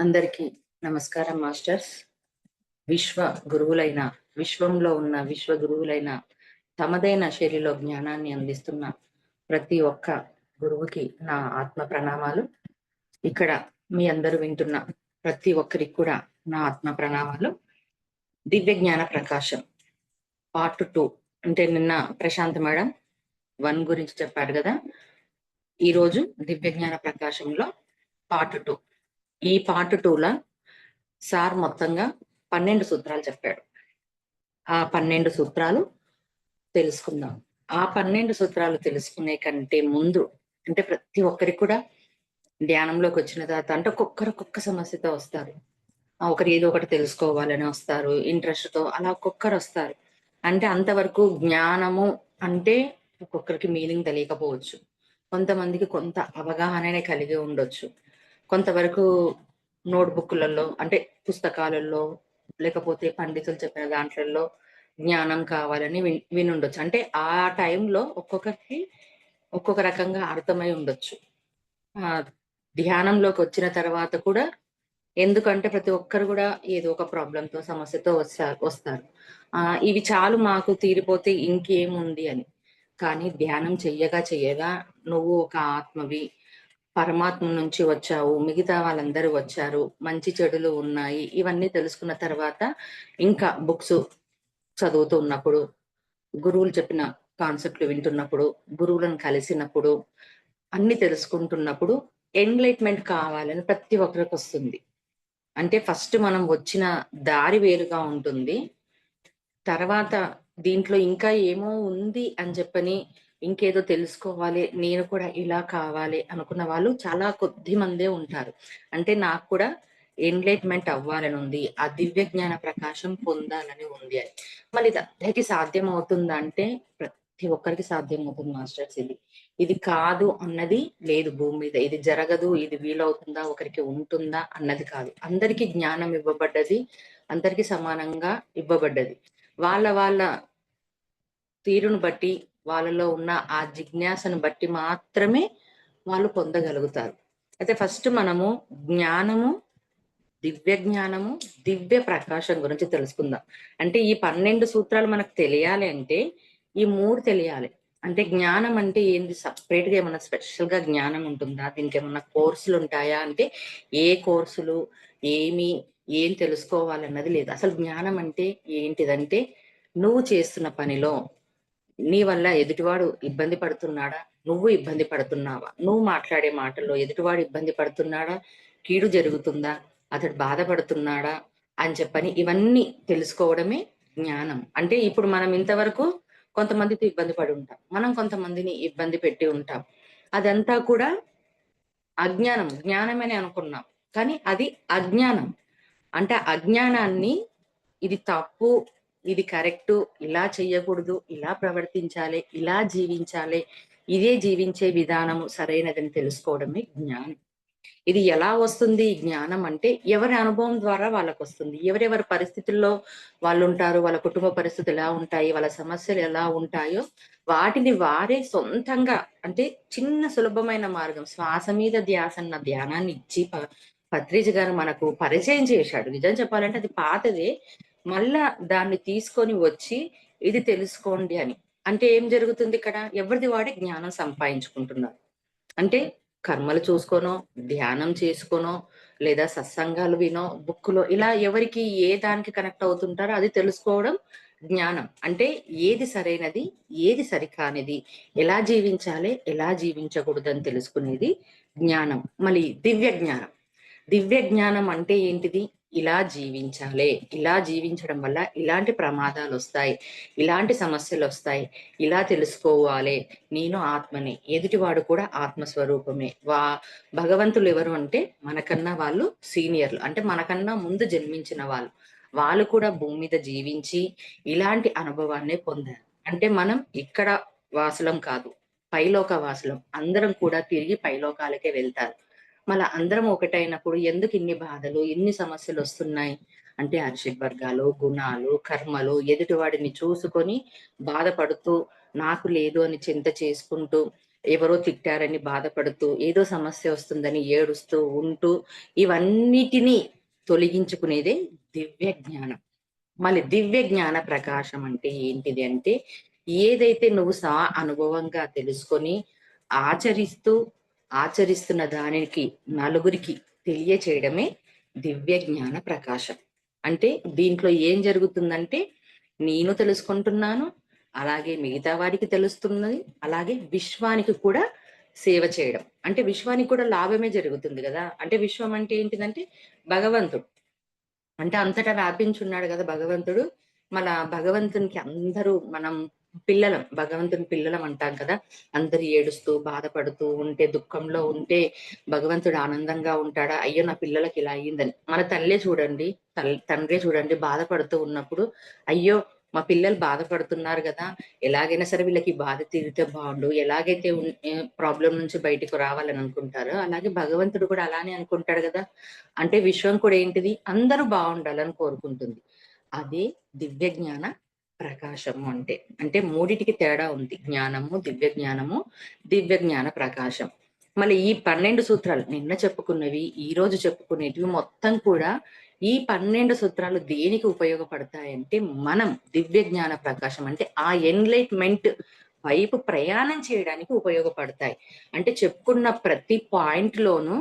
అందరికీ నమస్కారం మాస్టర్స్. విశ్వ గురువులైన విశ్వంలో ఉన్న విశ్వ గురువులైన తమదైన శైలిలో జ్ఞానాన్ని అందిస్తున్న ప్రతి ఒక్క గురువుకి నా ఆత్మ ప్రణామాలు. ఇక్కడ మీ అందరూ వింటున్న ప్రతి ఒక్కరికి కూడా నా ఆత్మ ప్రణామాలు. దివ్య జ్ఞాన ప్రకాశం పార్ట్ 2 అంటే నిన్న ప్రశాంత్ మేడం 1 గురించి చెప్పారు కదా. ఈరోజు దివ్య జ్ఞాన ప్రకాశంలో పార్ట్ 2. ఈ పార్ట్ 2లో సార్ మొత్తంగా 12 సూత్రాలు చెప్పాడు. ఆ 12 సూత్రాలు తెలుసుకుందాం. ఆ 12 సూత్రాలు తెలుసుకునే కంటే ముందు అంటే ప్రతి ఒక్కరికి కూడా ధ్యానంలోకి వచ్చిన తర్వాత అంటే ఒక్కొక్క సమస్యతో వస్తారు. ఒకరు ఏదో ఒకటి తెలుసుకోవాలని వస్తారు, ఇంట్రెస్ట్ తో అలా ఒక్కొక్కరు వస్తారు. అంటే అంతవరకు జ్ఞానము అంటే ఒక్కొక్కరికి మీనింగ్ తెలియకపోవచ్చు. కొంతమందికి కొంత అవగాహననే కలిగి ఉండొచ్చు. కొంతవరకు నోట్బుక్లలో అంటే పుస్తకాలలో లేకపోతే పండితులు చెప్పిన దాంట్లలో జ్ఞానం కావాలని వినుండొచ్చు. అంటే ఆ టైంలో ఒక్కొక్కరికి ఒక్కొక్క రకంగా అర్థమై ఉండొచ్చు. ఆ ధ్యానంలోకి వచ్చిన తర్వాత కూడా ఎందుకంటే ప్రతి ఒక్కరు కూడా ఏదో ఒక ప్రాబ్లంతో సమస్యతో వస్తారు. ఇవి చాలు మాకు తీరిపోతే ఇంకేముంది అని. కానీ ధ్యానం చెయ్యగా నువ్వు ఒక ఆత్మవి, పరమాత్మ నుంచి వచ్చావు, మిగతా వాళ్ళందరూ వచ్చారు, మంచి చెడులు ఉన్నాయి, ఇవన్నీ తెలుసుకున్న తర్వాత ఇంకా బుక్స్ చదువుతూ ఉన్నప్పుడు, గురువులు చెప్పిన కాన్సెప్ట్లు వింటున్నప్పుడు, గురువులను కలిసినప్పుడు, అన్ని తెలుసుకుంటున్నప్పుడు ఎన్లైట్మెంట్ కావాలని ప్రతి ఒక్కరికి వస్తుంది. అంటే ఫస్ట్ మనం వచ్చిన దారి వేరుగా ఉంటుంది. తర్వాత దీంట్లో ఇంకా ఏమో ఉంది అని చెప్పని ఇంకేదో తెలుసుకోవాలి, నేను కూడా ఇలా కావాలి అనుకున్న వాళ్ళు చాలా కొద్ది మందే ఉంటారు. అంటే నాకు కూడా ఎన్లైట్మెంట్ అవ్వాలని ఉంది, ఆ దివ్య జ్ఞాన ప్రకాశం పొందాలని ఉంది అని. మళ్ళీ ఇది అందరికీ సాధ్యం అవుతుందా అంటే ప్రతి ఒక్కరికి సాధ్యం అవుతుంది మాస్టర్స్. ఇది కాదు అన్నది లేదు భూమి మీద. ఇది జరగదు, ఇది వీలవుతుందా, ఒకరికి ఉంటుందా అన్నది కాదు. అందరికీ జ్ఞానం ఇవ్వబడ్డది, అందరికీ సమానంగా ఇవ్వబడ్డది. వాళ్ళ తీరును బట్టి, వాళ్ళలో ఉన్న ఆ జిజ్ఞాసను బట్టి మాత్రమే వాళ్ళు పొందగలుగుతారు. అయితే ఫస్ట్ మనము జ్ఞానము, దివ్య జ్ఞానము, దివ్య ప్రకాశం గురించి తెలుసుకుందాం. అంటే ఈ 12 సూత్రాలు మనకు తెలియాలి అంటే ఈ 3 తెలియాలి. అంటే జ్ఞానం అంటే ఏంది, సపరేట్ గా ఏమన్నా స్పెషల్ గా జ్ఞానం ఉంటుందా, దీనికి ఏమన్నా కోర్సులు ఉంటాయా అంటే ఏ కోర్సులు ఏం తెలుసుకోవాలన్నది లేదు. అసలు జ్ఞానం అంటే ఏంటిదంటే నువ్వు చేస్తున్న పనిలో నీ వల్ల ఎదుటివాడు ఇబ్బంది పడుతున్నాడా, నువ్వు ఇబ్బంది పడుతున్నావా, నువ్వు మాట్లాడే మాటల్లో ఎదుటివాడు ఇబ్బంది పడుతున్నాడా, కీడు జరుగుతుందా, అతడు బాధపడుతున్నాడా అని చెప్పని ఇవన్నీ తెలుసుకోవడమే జ్ఞానం. అంటే ఇప్పుడు మనం ఇంతవరకు కొంతమందితో ఇబ్బంది పడి ఉంటాం, మనం కొంతమందిని ఇబ్బంది పెట్టి ఉంటాం. అదంతా కూడా అజ్ఞానం. జ్ఞానమని అనుకున్నాం కానీ అది అజ్ఞానం. అంటే అజ్ఞానాన్ని ఇది తప్పు, ఇది కరెక్టు, ఇలా చెయ్యకూడదు, ఇలా ప్రవర్తించాలి, ఇలా జీవించాలి, ఇదే జీవించే విధానము సరైనదని తెలుసుకోవడమే జ్ఞానం. ఇది ఎలా వస్తుంది ఈ జ్ఞానం అంటే ఎవరి అనుభవం ద్వారా వాళ్ళకు వస్తుంది. ఎవరెవరి పరిస్థితుల్లో వాళ్ళు ఉంటారు, వాళ్ళ కుటుంబ పరిస్థితులు ఎలా ఉంటాయి, వాళ్ళ సమస్యలు ఎలా ఉంటాయో వాటిని వారే సొంతంగా అంటే చిన్న సులభమైన మార్గం శ్వాస మీద ధ్యాస అన్న ధ్యానాన్ని ఇచ్చి పత్రిజీ గారు మనకు పరిచయం చేశాడు. నిజం చెప్పాలంటే అది పాతదే, మళ్ళా దాన్ని తీసుకొని వచ్చి ఇది తెలుసుకోండి అని. అంటే ఏం జరుగుతుంది ఇక్కడ, ఎవరిది వాడే జ్ఞానం సంపాదించుకుంటున్నారు. అంటే కర్మలు చూసుకోనో, ధ్యానం చేసుకోనో, లేదా సత్సంగాలు వినో, బుక్కులో ఇలా ఎవరికి ఏ దానికి కనెక్ట్ అవుతుంటారో అది తెలుసుకోవడం జ్ఞానం. అంటే ఏది సరైనది, ఏది సరికానిది, ఎలా జీవించాలి, ఎలా జీవించకూడదని తెలుసుకునేది జ్ఞానం. మళ్ళీ దివ్య జ్ఞానం. దివ్య జ్ఞానం అంటే ఏంటిది, ఇలా జీవించాలి, ఇలా జీవించడం వల్ల ఇలాంటి ప్రమాదాలు వస్తాయి, ఇలాంటి సమస్యలు వస్తాయి, ఇలా తెలుసుకోవాలి, నేను ఆత్మని, ఎదుటివాడు కూడా ఆత్మస్వరూపమే. భగవంతులు ఎవరు అంటే మనకన్నా వాళ్ళు సీనియర్లు, అంటే మనకన్నా ముందు జన్మించిన వాళ్ళు కూడా భూమి మీద జీవించి ఇలాంటి అనుభవాన్నే పొందారు. అంటే మనం ఇక్కడ వాసులం కాదు, పైలోక వాసులం. అందరం కూడా తిరిగి పైలోకాలకే వెళ్తారు. మళ్ళా అందరం ఒకటైనప్పుడు ఎందుకు ఇన్ని బాధలు, ఇన్ని సమస్యలు వస్తున్నాయి అంటే వర్గాలు, గుణాలు, కర్మలు, ఎదుటివాడిని చూసుకొని బాధపడుతూ నాకు లేదు అని చింత చేసుకుంటూ ఎవరో తిట్టారని బాధపడుతూ, ఏదో సమస్య వస్తుందని ఏడుస్తూ ఉంటూ, ఇవన్నిటినీ తొలగించుకునేదే దివ్య జ్ఞానం. మళ్ళీ దివ్య జ్ఞాన ప్రకాశం అంటే ఏంటిది అంటే, ఏదైతే నువ్వు అనుభవంగా తెలుసుకొని ఆచరిస్తూ, ఆచరిస్తున్న దానికి నలుగురికి తెలియచేయడమే దివ్య జ్ఞాన ప్రకాశం. అంటే దీంట్లో ఏం జరుగుతుందంటే, నేను తెలుసుకుంటున్నాను, అలాగే మిగతా వారికి తెలుస్తున్నది, అలాగే విశ్వానికి కూడా సేవ చేయడం. అంటే విశ్వానికి కూడా లాభమే జరుగుతుంది కదా! అంటే విశ్వం అంటే ఏంటిదంటే భగవంతుడు. అంటే అంతటా వ్యాపించున్నాడు కదా భగవంతుడు. మన భగవంతునికి అందరూ మనం పిల్లలం. భగవంతుని పిల్లలం అంటాం కదా! అందరూ ఏడుస్తూ, బాధపడుతూ ఉంటే, దుఃఖంలో ఉంటే భగవంతుడు ఆనందంగా ఉంటాడా? అయ్యో! నా పిల్లలకి ఇలా అయ్యిందని. మన తల్లే చూడండి, తండ్రే చూడండి బాధపడుతూ ఉన్నప్పుడు, అయ్యో! మా పిల్లలు బాధపడుతున్నారు గదా! ఎలాగైనా సరే వీళ్ళకి ఈ బాధ తీరితే బావుండు. ఎలాగైతే ప్రాబ్లమ్ నుంచి బయటికి రావాలని అనుకుంటారో, అలాగే భగవంతుడు కూడా అలానే అనుకుంటాడు గదా! అంటే విశ్వం కూడా ఏంటిది? అందరూ బావుండాలని కోరుకుంటుంది. అదే దివ్య జ్ఞాన ప్రకాశము అంటే. అంటే మూడిటికి తేడా ఉంది. జ్ఞానము, దివ్య జ్ఞానము, దివ్య జ్ఞాన ప్రకాశం. మళ్ళీ ఈ 12 సూత్రాలు నిన్న చెప్పుకున్నవి, ఈరోజు చెప్పుకునేటివి మొత్తం కూడా ఈ 12 సూత్రాలు దేనికి ఉపయోగపడతాయంటే, మనం దివ్య జ్ఞాన ప్రకాశం అంటే ఆ ఎన్‌లైట్‌మెంట్ వైపు ప్రయాణం చేయడానికి ఉపయోగపడతాయి. అంటే చెప్పుకున్న ప్రతి పాయింట్‌లోనూ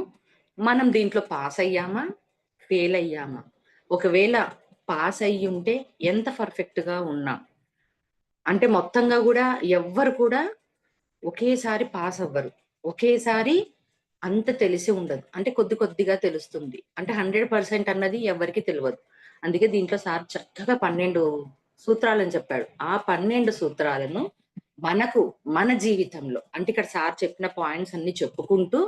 మనం దీంట్లో పాస్ అయ్యామా? ఫెయిల్ అయ్యామా? ఒకవేళ పాస్ అయ్యుంటే ఎంత పర్ఫెక్ట్‌గా ఉన్నాం? అంటే మొత్తంగా గూడా ఎవ్వరు కూడా ఒకేసారి పాస్ అవ్వరు. ఒకేసారి అంత తెలిసి ఉండదు. అంటే కొద్ది కొద్దిగా తెలుస్తుంది. అంటే 100% అన్నది ఎవ్వరికీ తెలవదు. అందుకే దీంట్లో సార్ చక్కగా 12 సూత్రాలని చెప్పాడు. ఆ 12 సూత్రాలను మనకు మన జీవితంలో అంటే ఇక్కడ సార్ చెప్పిన పాయింట్స్ అన్ని చెప్పుకుంటూ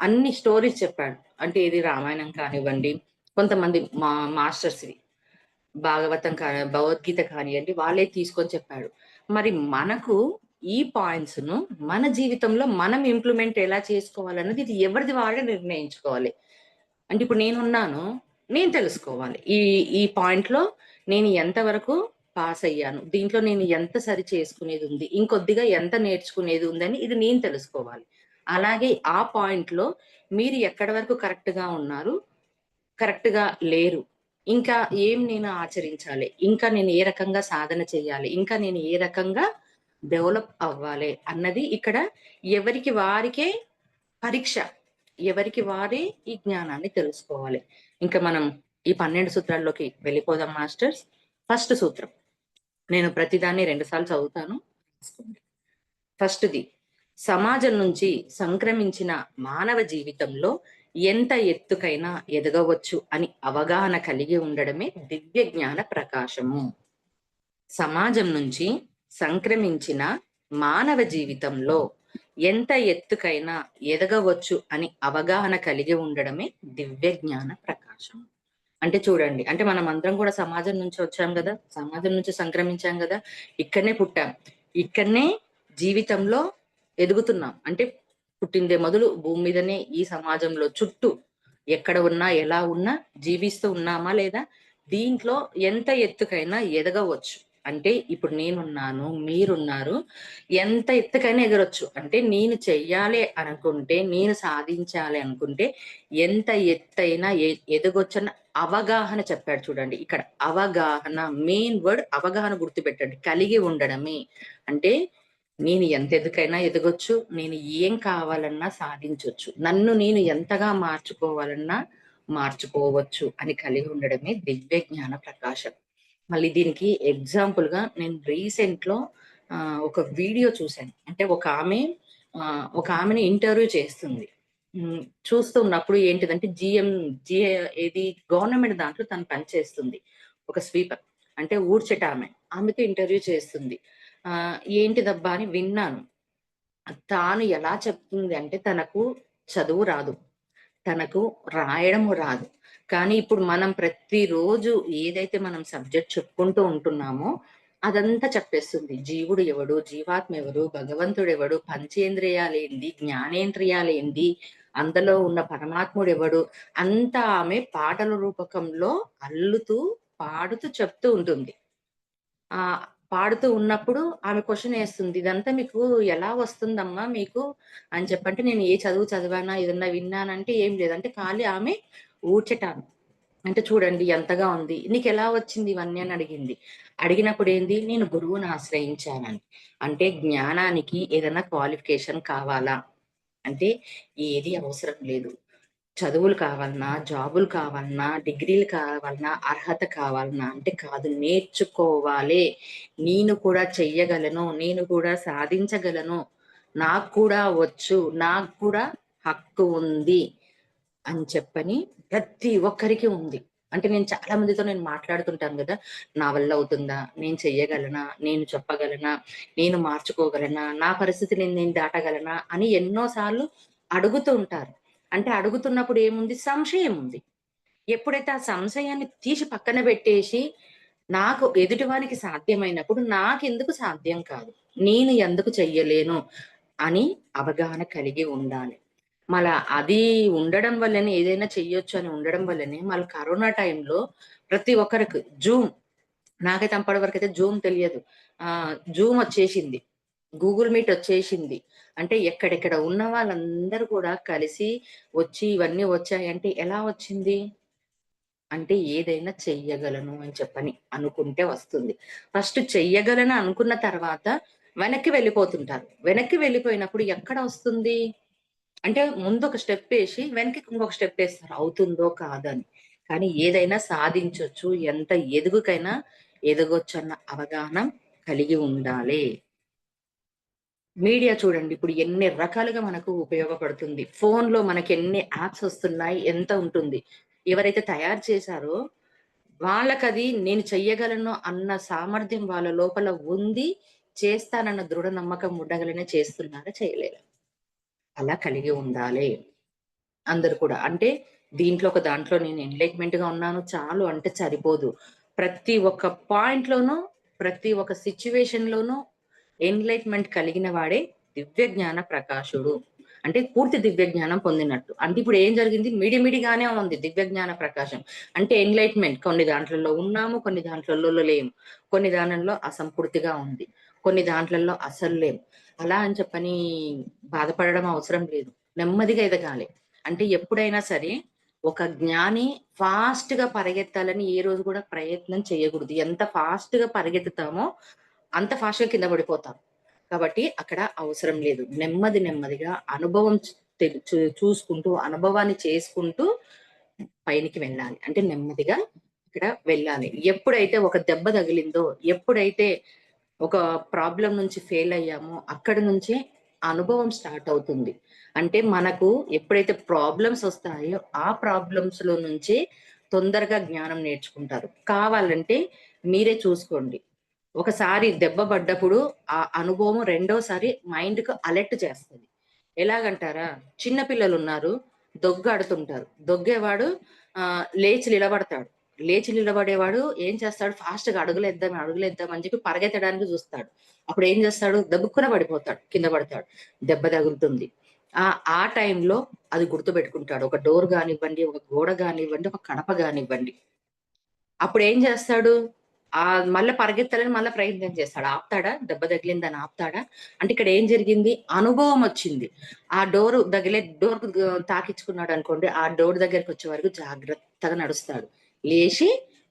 అన్ని స్టోరీస్ చెప్పాడు. అంటే ఇది రామాయణం కానివ్వండి, కొంతమంది మాస్టర్స్‌వి భగవద్గీత కానియండి, వాళ్ళే తీసుకొని చెప్పాడు. మరి మనకు ఈ పాయింట్స్‌ను మన జీవితంలో మనం ఇంప్లిమెంట్ ఎలా చేసుకోవాలన్నది ఇది ఎవరిది వాళ్ళే నిర్ణయించుకోవాలి. అంటే ఇప్పుడు నేనున్నాను. నేను తెలుసుకోవాలి. ఈ ఈ పాయింట్‌లో నేను ఎంత వరకు పాస్ అయ్యాను. దీంట్లో నేను ఎంత సరి చేసుకునేదుంది. ఇంకొద్దిగా ఎంత నేర్చుకునేది ఉందని ఇది నేను తెలుసుకోవాలి. అలాగే ఆ పాయింట్‌లో మీరు ఎక్కడి వరకు కరెక్ట్‌గా ఉన్నారు, కరెక్ట్‌గా లేరు. ఇంకా ఏం నేను ఆచరించాలి? ఇంకా నేను ఏ రకంగా సాధన చేయాలి? ఇంకా నేను ఏ రకంగా డెవలప్ అవ్వాలి? అన్నది ఇక్కడ ఎవరికి వారికే పరీక్ష. ఎవరికి వారే ఈ జ్ఞానాన్ని తెలుసుకోవాలి. ఇంకా మనం ఈ 12 సూత్రాల్లోకి వెళ్ళిపోదాం మాస్టర్స్. ఫస్ట్ సూత్రం. నేను ప్రతిదాన్ని 2 సార్లు చదువుతాను. ఫస్ట్‌ది సమాజం నుంచి సంక్రమించిన మానవ జీవితంలో ఎంత ఎత్తుకైనా ఎదగవచ్చు అని అవగాహన కలిగి ఉండడమే దివ్య జ్ఞాన ప్రకాశము. సమాజం నుంచి సంక్రమించిన మానవ జీవితంలో ఎంత ఎత్తుకైనా ఎదగవచ్చు అని అవగాహన కలిగి ఉండడమే దివ్య జ్ఞాన ప్రకాశం. అంటే చూడండి, అంటే మనం అందరం కూడా సమాజం నుంచి వచ్చాం గదా! సమాజం నుంచి సంక్రమించాం గదా! ఇక్కడనే పుట్టాం. ఇక్కడనే జీవితంలో ఎదుగుతున్నాం. అంటే పుట్టిందే మొదలు భూమి మీదనే ఈ సమాజంలో చుట్టూ ఎక్కడ ఉన్నా, ఎలా ఉన్నా జీవిస్తూ ఉన్నామా లేదా? దీంట్లో ఎంత ఎత్తుకైనా ఎదగవచ్చు. అంటే ఇప్పుడు నేనున్నాను, మీరున్నారు. ఎంత ఎత్తుకైనా ఎగరొచ్చు. అంటే నేను చెయ్యాలి అనుకుంటే, నేను సాధించాలి అనుకుంటే ఎంత ఎత్తైనా ఎదగొచ్చన్న అవగాహన చెప్పాడు చూడండి. ఇక్కడ అవగాహన మెయిన్ వర్డ్ అవగాహన గుర్తుపెట్టండి. కలిగి ఉండడమే. అంటే నేను ఎంత ఎదుకైనా ఎదగొచ్చు. నేను ఏం కావాలన్నా సాధించొచ్చు. నన్ను నేను ఎంతగా మార్చుకోవాలన్నా మార్చుకోవచ్చు అని కలిగి ఉండడమే దివ్య జ్ఞాన ప్రకాశం. మళ్ళీ దీనికి ఎగ్జాంపుల్‌గా నేను రీసెంట్‌లో ఒక వీడియో చూసాను. అంటే ఒక ఆమెని ఇంటర్వ్యూ చేస్తుంది. హ్మ్. చూస్తున్నప్పుడు ఏంటిదంటే జీ ఏది గవర్నమెంట్ దాంట్లో తను పని చేస్తుంది. ఒక స్వీపర్. అంటే ఊడ్చేటామె. ఆమెతో ఇంటర్వ్యూ చేస్తుంది. ఏంటిదబ్బా అని విన్నాను. తాను ఎలా చెప్తుంది అంటే తనకు చదువు రాదు. తనకు రాయడము రాదు. కానీ ఇప్పుడు మనం ప్రతిరోజు ఏదైతే మనం సబ్జెక్ట్ చెప్పుకుంటూ ఉంటున్నామో, అదంతా చెప్పేస్తుంది. జీవుడు ఎవడు? జీవాత్మ ఎవరు? భగవంతుడెవడు? పంచేంద్రియాలేంది? జ్ఞానేంద్రియాలేంది? అందులో ఉన్న పరమాత్ముడెవడు? అంతా ఆమె పాటల రూపకంలో అల్లుతూ, పాడుతూ చెప్తూ ఉంటుంది. పాడుతూ ఉన్నప్పుడు ఆమె క్వెషన్ ఏస్తుంది. "ఇదంతా మీకు ఎలా వస్తుందమ్మా మీకు" అని చెప్పంటే, నేను ఏ చదువు చదివానా? ఏదన్నా విన్నానంటే ఏం లేదు. అంటే ఖాళీ ఆమె ఊర్చటాను. అంటే చూడండి ఎంతగా ఉంది. "నీకెలా వచ్చింది ఇవన్నీ" అని అడిగింది. అడిగినప్పుడు ఏంది? నేను గురువుని ఆశ్రయించానని. అంటే జ్ఞానానికి ఏదైనా క్వాలిఫికేషన్ కావాలా? అంటే ఏది అవసరం లేదు. చదువులు కావాలనా, జాబులు కావాలనా, డిగ్రీలు కావాలనా, అర్హత కావాలనా అంటే కాదు. నేర్చుకోవాలే. నేను కూడా చెయ్యగలను. నేను కూడా సాధించగలను. నాకు కూడా వచ్చు. నాకు కూడా హక్కు ఉంది అని చెప్పని ప్రతి ఒక్కరికి ఉంది. అంటే నేను చాలా మందితో నేను మాట్లాడుతుంటాను గదా! నా వల్ల అవుతుందా? నేను చెయ్యగలనా? నేను చెప్పగలనా? నేను మార్చుకోగలనా? నా పరిస్థితిని నేను దాటగలనా? అని ఎన్నో సార్లు అడుగుతూ ఉంటారు. అంటే అడుగుతున్నప్పుడు ఏముంది? సంశయం ఉంది. ఎప్పుడైతే ఆ సంశయాన్ని తీసి పక్కన బెట్టేసి, నాకు ఎదుటివానికి సాధ్యమైనప్పుడు నాకెందుకు సాధ్యం కాదు? నేను ఎందుకు చెయ్యలేను? అని అవగాహన కలిగి ఉండాలి. అది ఉండడం వల్లనే ఏదైనా చెయ్యొచ్చు అని ఉండడం వల్లనే కరోనా టైంలో ప్రతి ఒక్కరికి నాకైతే అప్పటి వరకైతే జూమ్ తెలియదు. జూమ్ ఒచ్చేసింది. గూగుల్ మీట్ ఒచ్చేసింది. అంటే ఎక్కడెక్కడ ఉన్న వాళ్ళందరూ కూడా కలిసి వచ్చి ఇవన్నీ వచ్చాయంటే ఎలా వచ్చింది? అంటే ఏదైనా చెయ్యగలను అని చెప్పని అనుకుంటే వస్తుంది. ఫస్ట్ చెయ్యగలను అనుకున్న తర్వాత వెనక్కి వెళ్ళిపోతుంటారు. వెనక్కి వెళ్ళిపోయినప్పుడు ఎక్కడ వస్తుంది? అంటే ముందొక స్టెప్పేసి వెనక్కి ఇంకొక స్టెప్పేస్తారు. అవుతుందో కాదని. కానీ ఏదైనా సాధించొచ్చు. ఎంత ఎదుగుకైనా ఎదగొచ్చన్న అవగాహన కలిగి ఉండాలి. మీడియా చూడండి ఇప్పుడు ఎన్ని రకాలుగా మనకు ఉపయోగపడుతుంది. ఫోన్‌లో మనకెన్ని యాప్స్ వస్తున్నాయి. ఎంత ఉంటుంది. ఎవరైతే తయారు చేశారో వాళ్ళకది నేను చెయ్యగలను అన్న సామర్థ్యం వాళ్ళ లోపల ఉంది. చేస్తానన్న దృఢ నమ్మకం ఉండగలనే చేస్తున్నారా? చేయలేరా? అలా కలిగి ఉండాలి. అందరూ కూడా. అంటే దాంట్లో నేను ఎన్‌లైట్‌మెంట్‌గా ఉన్నాను చాలు అంటే సరిపోదు. ప్రతి ఒక్క పాయింట్‌లోనూ, ప్రతి ఒక్క సిట్యుయేషన్‌లోనూ ఎన్‌లైట్‌మెంట్ కలిగిన వాడే దివ్య జ్ఞాన ప్రకాశుడు. అంటే పూర్తి దివ్య జ్ఞానం పొందినట్టు. అంటే ఇప్పుడు ఏం జరిగింది మిడిమిడిగానే ఉంది దివ్య జ్ఞాన ప్రకాశం. అంటే ఎన్‌లైట్‌మెంట్ కొన్ని దాంట్లలో ఉన్నాము, కొన్ని దాంట్లలో లేము. కొన్ని దానుల్లో అసంపూర్తిగా ఉంది. కొన్ని దాంట్లలో అసలు లేము. అలా అని చెప్పని బాధపడడం అవసరం లేదు. నెమ్మదిగా ఎదగాలి. అంటే ఎప్పుడైనా సరే ఒక జ్ఞాని ఫాస్ట్‌గా పరిగెత్తాలని ఏ రోజు కూడా ప్రయత్నం చేయకూడదు. ఎంత ఫాస్ట్‌గా పరిగెత్తుతామో అంత ఫాస్ట్‌గా కింద పడిపోతాం. కాబట్టి అక్కడ అవసరం లేదు. నెమ్మదిగా అనుభవం చ్ తెల్ చూ చూసుకుంటూ, అనుభవాన్ని చేసుకుంటూ పైనికి వెళ్ళాలి. అంటే నెమ్మదిగా ఇక్కడ వెళ్ళాలి. ఎప్పుడైతే ఒక దెబ్బ తగిలిందో, ఎప్పుడైతే ఒక ప్రాబ్లమ్ నుంచి ఫెయిల్ అయ్యామో, అక్కడి నుంచే అనుభవం స్టార్ట్ అవుతుంది. అంటే మనకు ఎప్పుడైతే ప్రాబ్లమ్స్ ఒస్తాయో, ఆ ప్రాబ్లమ్స్‌లో నుంచే తొందరగా జ్ఞానం నేర్చుకుంటారు. కావాలంటే మీరే చూసుకోండి. ఒకసారి దెబ్బ పడ్డప్పుడు ఆ అనుభవం రెండోసారి మైండ్‌కు అలర్ట్ చేస్తది. ఎలాగంటారా? చిన్న పిల్లలున్నారు. దొగ్గాడుతుంటారు. దొగ్గేవాడు లేచి నిలబడతాడు. లేచి నిలబడేవాడు ఏం చేస్తాడు? ఫాస్ట్‌గా అడుగులేద్దాం అని చెప్పి పరిగెత్తడానికి చూస్తాడు. అప్పుడేం చేస్తాడు? దబుక్కున పడిపోతాడు. కింద పడతాడు. దెబ్బ తగులుతుంది. ఆ టైంలో అది గుర్తుపెట్టుకుంటాడు. ఒక డోర్ గానివ్వండి, ఒక గోడ గానివ్వండి, ఒక కడప గానివ్వండి. అప్పుడేం జేస్తాడు? మళ్ళా పరిగెత్తాలని ప్రయత్నం చేస్తాడు. ఆపుతాడా? దెబ్బ తగిలిందని ఆపుతాడా? అంటే ఇక్కడ ఏం జరిగింది? అనుభవం ఒచ్చింది. ఆ డోర్‌కు తాకిచ్చుకున్నాడనుకోండి, ఆ డోర్ దగ్గరికొచ్చే వరకు జాగ్రత్తగా నడుస్తాడు. లేచి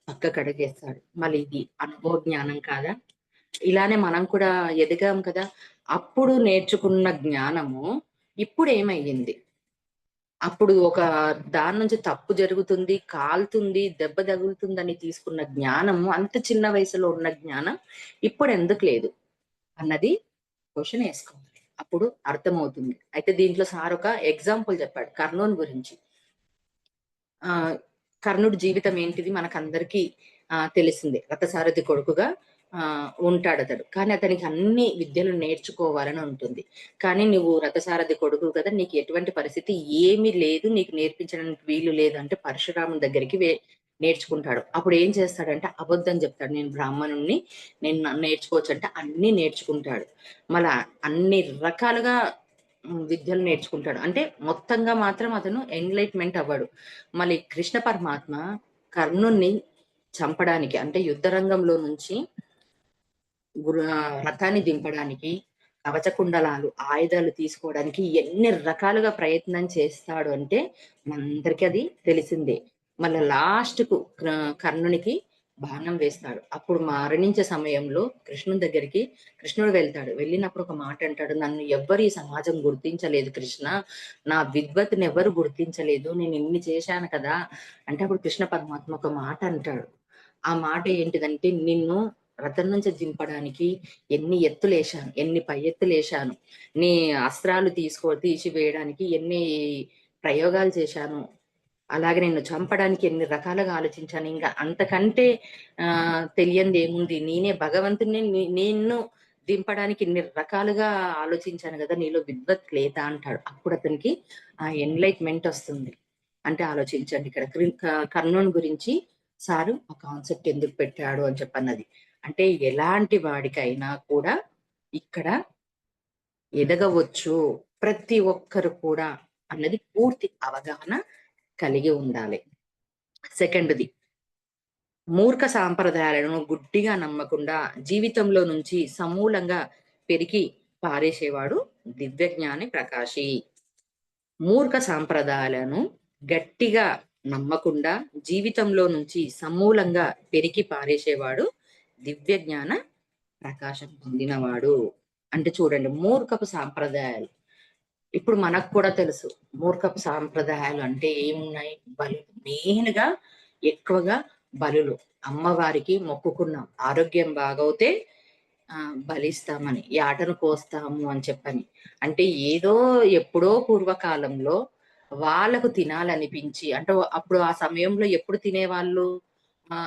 పక్కకడుగేస్తాడు. మళ్ళీ ఇది అనుభవ జ్ఞానం కాదా? ఇలానే మనం కూడా ఎదిగాం కదా! అప్పుడు నేర్చుకున్న జ్ఞానము ఇప్పుడేమయ్యింది? అప్పుడు దాని నుంచి తప్పు జరుగుతుంది, కాలుతుంది, దెబ్బ తగులుతుందని తీసుకున్న జ్ఞానము అంత చిన్న వయసులో ఉన్న జ్ఞానం ఇప్పుడెందుకు లేదు అన్నది క్వెషన్ ఏసుకోవాలి. అప్పుడు అర్థమవుతుంది. అయితే దీంట్లో సార్ ఒక ఎగ్జాంపుల్ చెప్పాడు కర్నూల్ గురించి. ఆహ్, కర్ణుడి జీవితం ఏంటిది మనకందరికీ తెలిసిందే. రథసారథి కొడుకుగా ఉంటాడతడు. కానీ అతనికి అన్ని విద్యలు నేర్చుకోవాలని ఉంటుంది. కానీ నువ్వు రథసారథి కొడుకువు కదా! నీకు ఎటువంటి పరిస్థితి ఏమీ లేదు. నీకు నేర్పించడానికి వీలు లేదు అంటే పరశురాముని దగ్గరికి నేర్చుకుంటాడు. అప్పుడు ఏం చేస్తాడంటే అబద్ధం చెప్తాడు. నేను బ్రాహ్మణుడిని. నేర్చుకోవచ్చంటే అన్నీ నేర్చుకుంటాడు. మళ్ళా అన్ని రకాలుగా విద్యలు నేర్చుకుంటాడు. అంటే మొత్తంగా మాత్రం అతను ఎన్‌లైట్‌మెంట్ అవ్వడు. మళ్ళీ కృష్ణ పరమాత్మ కర్ణుడిని చంపడానికి అంటే యుద్ధ రంగంలో నుంచి రథాన్ని దింపడానికి కవచ కుండలాలు, ఆయుధాలు తీసుకోవడానికి ఎన్ని రకాలుగా ప్రయత్నం చేస్తాడు అంటే మనందరికీ అది తెలిసిందే. మళ్ళా లాస్ట్‌కు కర్ణునికి బాణం వేస్తాడు. అప్పుడు మరణించే సమయంలో కృష్ణుని దగ్గరికి కృష్ణుడు వెళ్తాడు. వెళ్ళినప్పుడు ఒక మాట అంటాడు. "నన్ను ఎవ్వరు ఈ సమాజం గుర్తించలేదు కృష్ణ. నా విద్వత్తుని ఎవరు గుర్తించలేదు. నేను ఇన్ని చేశాను కదా!" అంటే అప్పుడు కృష్ణ పరమాత్మ ఒక మాట అంటాడు. ఆ మాట ఏంటిదంటే, "నిన్ను రథం నుంచి దింపడానికి ఎన్ని ఎత్తులేశాను, ఎన్ని పై ఎత్తులేశాను. నీ అస్త్రాలు తీసివేయడానికి ఎన్ని ప్రయోగాలు చేశాను. అలాగే నిన్ను చంపడానికి ఎన్ని రకాలుగా ఆలోచించాను. ఇంక అంతకంటే తెలియందేముంది. నేనే భగవంతుడిని నిన్ను దింపడానికి ఇన్ని రకాలుగా ఆలోచించాను గదా! నీలో విద్వత్ లేదా?" అంటాడు. అప్పుడు అతనికి ఆ ఎన్‌లైట్‌మెంట్ ఒస్తుంది. అంటే ఆలోచించండి ఇక్కడ కర్ణుని గురించి సారు ఆ కాన్సెప్ట్ ఎందుకు పెట్టాడు అని చెప్పన్నది. అంటే ఎలాంటి వాడికైనా కూడా ఇక్కడ ఎదగవచ్చు. ప్రతి ఒక్కరు కూడా అన్నది పూర్తి అవగాహన కలిగి ఉండాలి. సెకండ్‌ది మూర్ఖ సాంప్రదాయాలను గుడ్డిగా నమ్మకుండా జీవితంలో నుంచి సమూలంగా పెరికి పారేసేవాడు దివ్యజ్ఞాని ప్రకాశి. మూర్ఖ సాంప్రదాయాలను గట్టిగా నమ్మకుండా జీవితంలో నుంచి సమూలంగా పెరికి పారేసేవాడు దివ్యజ్ఞాన ప్రకాశం పొందినవాడు. అంటే చూడండి మూర్ఖపు సాంప్రదాయాలు. ఇప్పుడు మనకు కూడా తెలుసు. మూర్ఖపు సాంప్రదాయాలు అంటే ఏమున్నాయి? బలులు. మెయిన్‌గా ఎక్కువగా బలులు. అమ్మవారికి మొక్కుకున్నాం. ఆరోగ్యం బాగోతే బలిస్తామని. యాటను కోస్తాము అని చెప్పని. అంటే ఏదో ఎప్పుడో పూర్వకాలంలో వాళ్ళకు తినాలనిపించి అంటే అప్పుడు ఆ సమయంలో ఎప్పుడు తినేవాళ్ళు?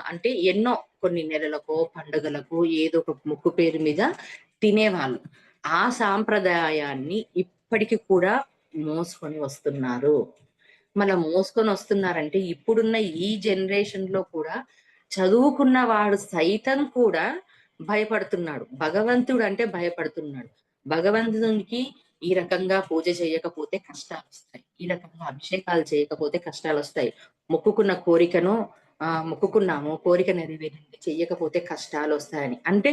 అంటే ఎన్నో కొన్ని నెలలకో, పండుగలకో ఏదో ఒక మొక్కు పేరు మీద తినేవాళ్ళు. ఆ సాంప్రదాయాన్ని ఇప్పటికి కూడా మోసుకొని వస్తున్నారు. మోసుకొనొస్తున్నారంటే ఇప్పుడున్న ఈ జనరేషన్‌లో కూడా చదువుకున్న వాడు సైతం కూడా భయపడుతున్నాడు. భగవంతుడంటే భయపడుతున్నాడు. భగవంతునికి ఈ రకంగా పూజ చేయకపోతే కష్టాలొస్తాయి. ఈ రకంగా అభిషేకాలు చేయకపోతే కష్టాలొస్తాయి. మొక్కుకున్న కోరికను మొక్కుకున్నాము, కోరిక నెరవేరింది. చెయ్యకపోతే కష్టాలొస్తాయని. అంటే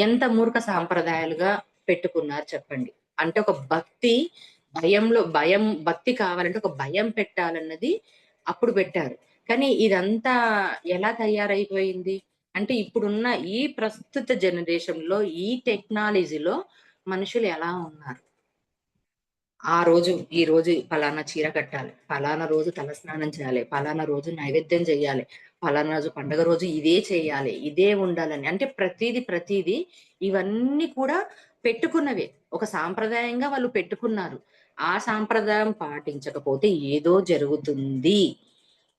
ఎంత మూర్ఖ సాంప్రదాయాలుగా పెట్టుకున్నారు చెప్పండి. అంటే ఒక భక్తి కావాలంటే ఒక భయం పెట్టాలన్నది అప్పుడు పెట్టారు. కానీ ఇదంతా ఎలా తయారైపోయింది? అంటే ఇప్పుడున్న ఈ ప్రస్తుత జనరేషన్‌లో ఈ టెక్నాలజీలో మనుషులు ఎలా ఉన్నారు? ఈ రోజు పలానా చీర కట్టాలి. పలానా రోజు తలస్నానం చేయాలి. పలానా రోజు నైవేద్యం చేయాలి. పలానా రోజు పండగ రోజు ఇదే చేయాలి. ఇదే ఉండాలని. అంటే ప్రతీది ఇవన్నీ కూడా పెట్టుకున్నవే. ఒక సాంప్రదాయంగా వాళ్ళు పెట్టుకున్నారు. ఆ సాంప్రదాయం పాటించకపోతే ఏదో జరుగుతుంది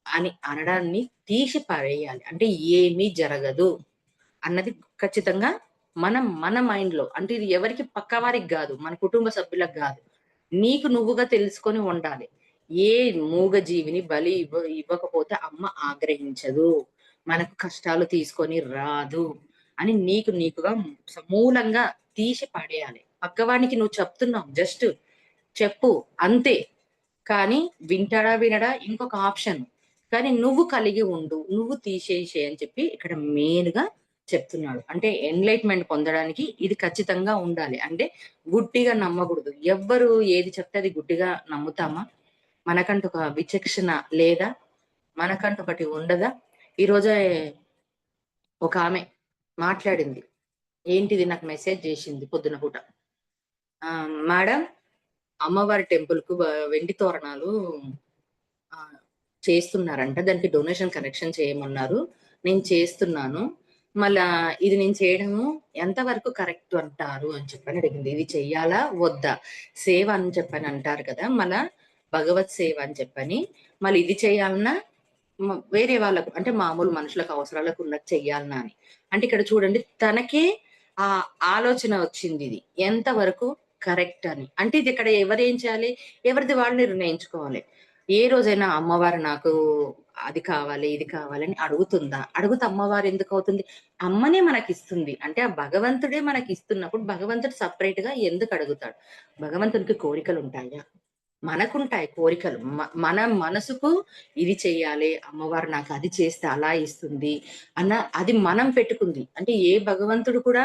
అని అనడాన్ని తీసి పడేయాలి. అంటే ఏమీ జరగదు అన్నది ఖచ్చితంగా మన మైండ్‌లో అంటే ఇది ఎవరికి పక్కవారికి గాదు. మన కుటుంబ సభ్యులకు గాదు. నీకు నువ్వుగా తెలుసుకొని ఉండాలి. ఏ మూగజీవిని బలి ఇవ్వకపోతే అమ్మ ఆగ్రహించదు. మనకు కష్టాలు తీసుకొని రాదు. అని నీకుగా సమూలంగా తీసి పడేయాలి. పక్కవానికి నువ్వు చెప్తున్నావు జస్ట్ చెప్పు అంతే. కానీ వింటాడా? వినడా? ఇంకొక ఆప్షన్. కానీ నువ్వు కలిగి ఉండు. నువ్వు తీసేసేయి అని చెప్పి ఇక్కడ మెయిన్‌గా చెప్తున్నాడు. అంటే ఎన్‌లైట్‌మెంట్ పొందడానికి ఇది ఖచ్చితంగా ఉండాలి. అంటే గుడ్డిగా నమ్మకూడదు. ఎవ్వరు ఏది చెప్తే అది గుడ్డిగా నమ్ముతామా? మనకంటూ ఒక విచక్షణ లేదా? మనకంటూ ఒకటి ఉండదా? ఈరోజే ఒకామె మాట్లాడింది. ఏంటిది నాకు మెసేజ్ జేసింది పొద్దున పూట. మేడం అమ్మవారి టెంపుల్‌కు వెండి తోరణాలు చేస్తున్నారంట. దానికి డొనేషన్ కలెక్షన్ చేయమన్నారు. నేను చేస్తున్నాను. మళ్ళా ఇది నేను చేయడము ఎంతవరకు కరెక్ట్ అంటారు అని చెప్పని అడిగింది. ఇది చెయ్యాలా? వద్దా? సేవ అని చెప్పని అంటారు కదా! భగవత్ సేవ అని చెప్పని. మళ్ళీ ఇది చేయాలన్నా వేరే వాళ్ళకు అంటే మామూలు మనుషులకు అవసరాలకు ఉన్నది చెయ్యాలనా అని. అంటే ఇక్కడ చూడండి తనకే ఆ ఆలోచన వచ్చిందిది. ఎంత వరకు కరెక్ట్ అని. అంటే ఇది ఇక్కడ ఎవరేం చేయాలి? ఎవరిది వాళ్ళు నిర్ణయించుకోవాలి. ఏ రోజైనా అమ్మవారు నాకు అది కావాలి, ఇది కావాలని అడుగుతుందా? అడుగుతే అమ్మవారు ఎందుకవుతుంది? అమ్మనే మనకిస్తుంది. అంటే ఆ భగవంతుడే మనకిస్తున్నప్పుడు భగవంతుడు సెపరేట్‌గా ఎందుకు అడుగుతాడు? భగవంతునికి కోరికలుంటాయా? మనకుంటాయి కోరికలు. మన మనసుకు ఇది చెయ్యాలి, అమ్మవారు నాకు అది చేస్తే అలా ఇస్తుంది అది మనం పెట్టుకుంది. అంటే ఏ భగవంతుడు కూడా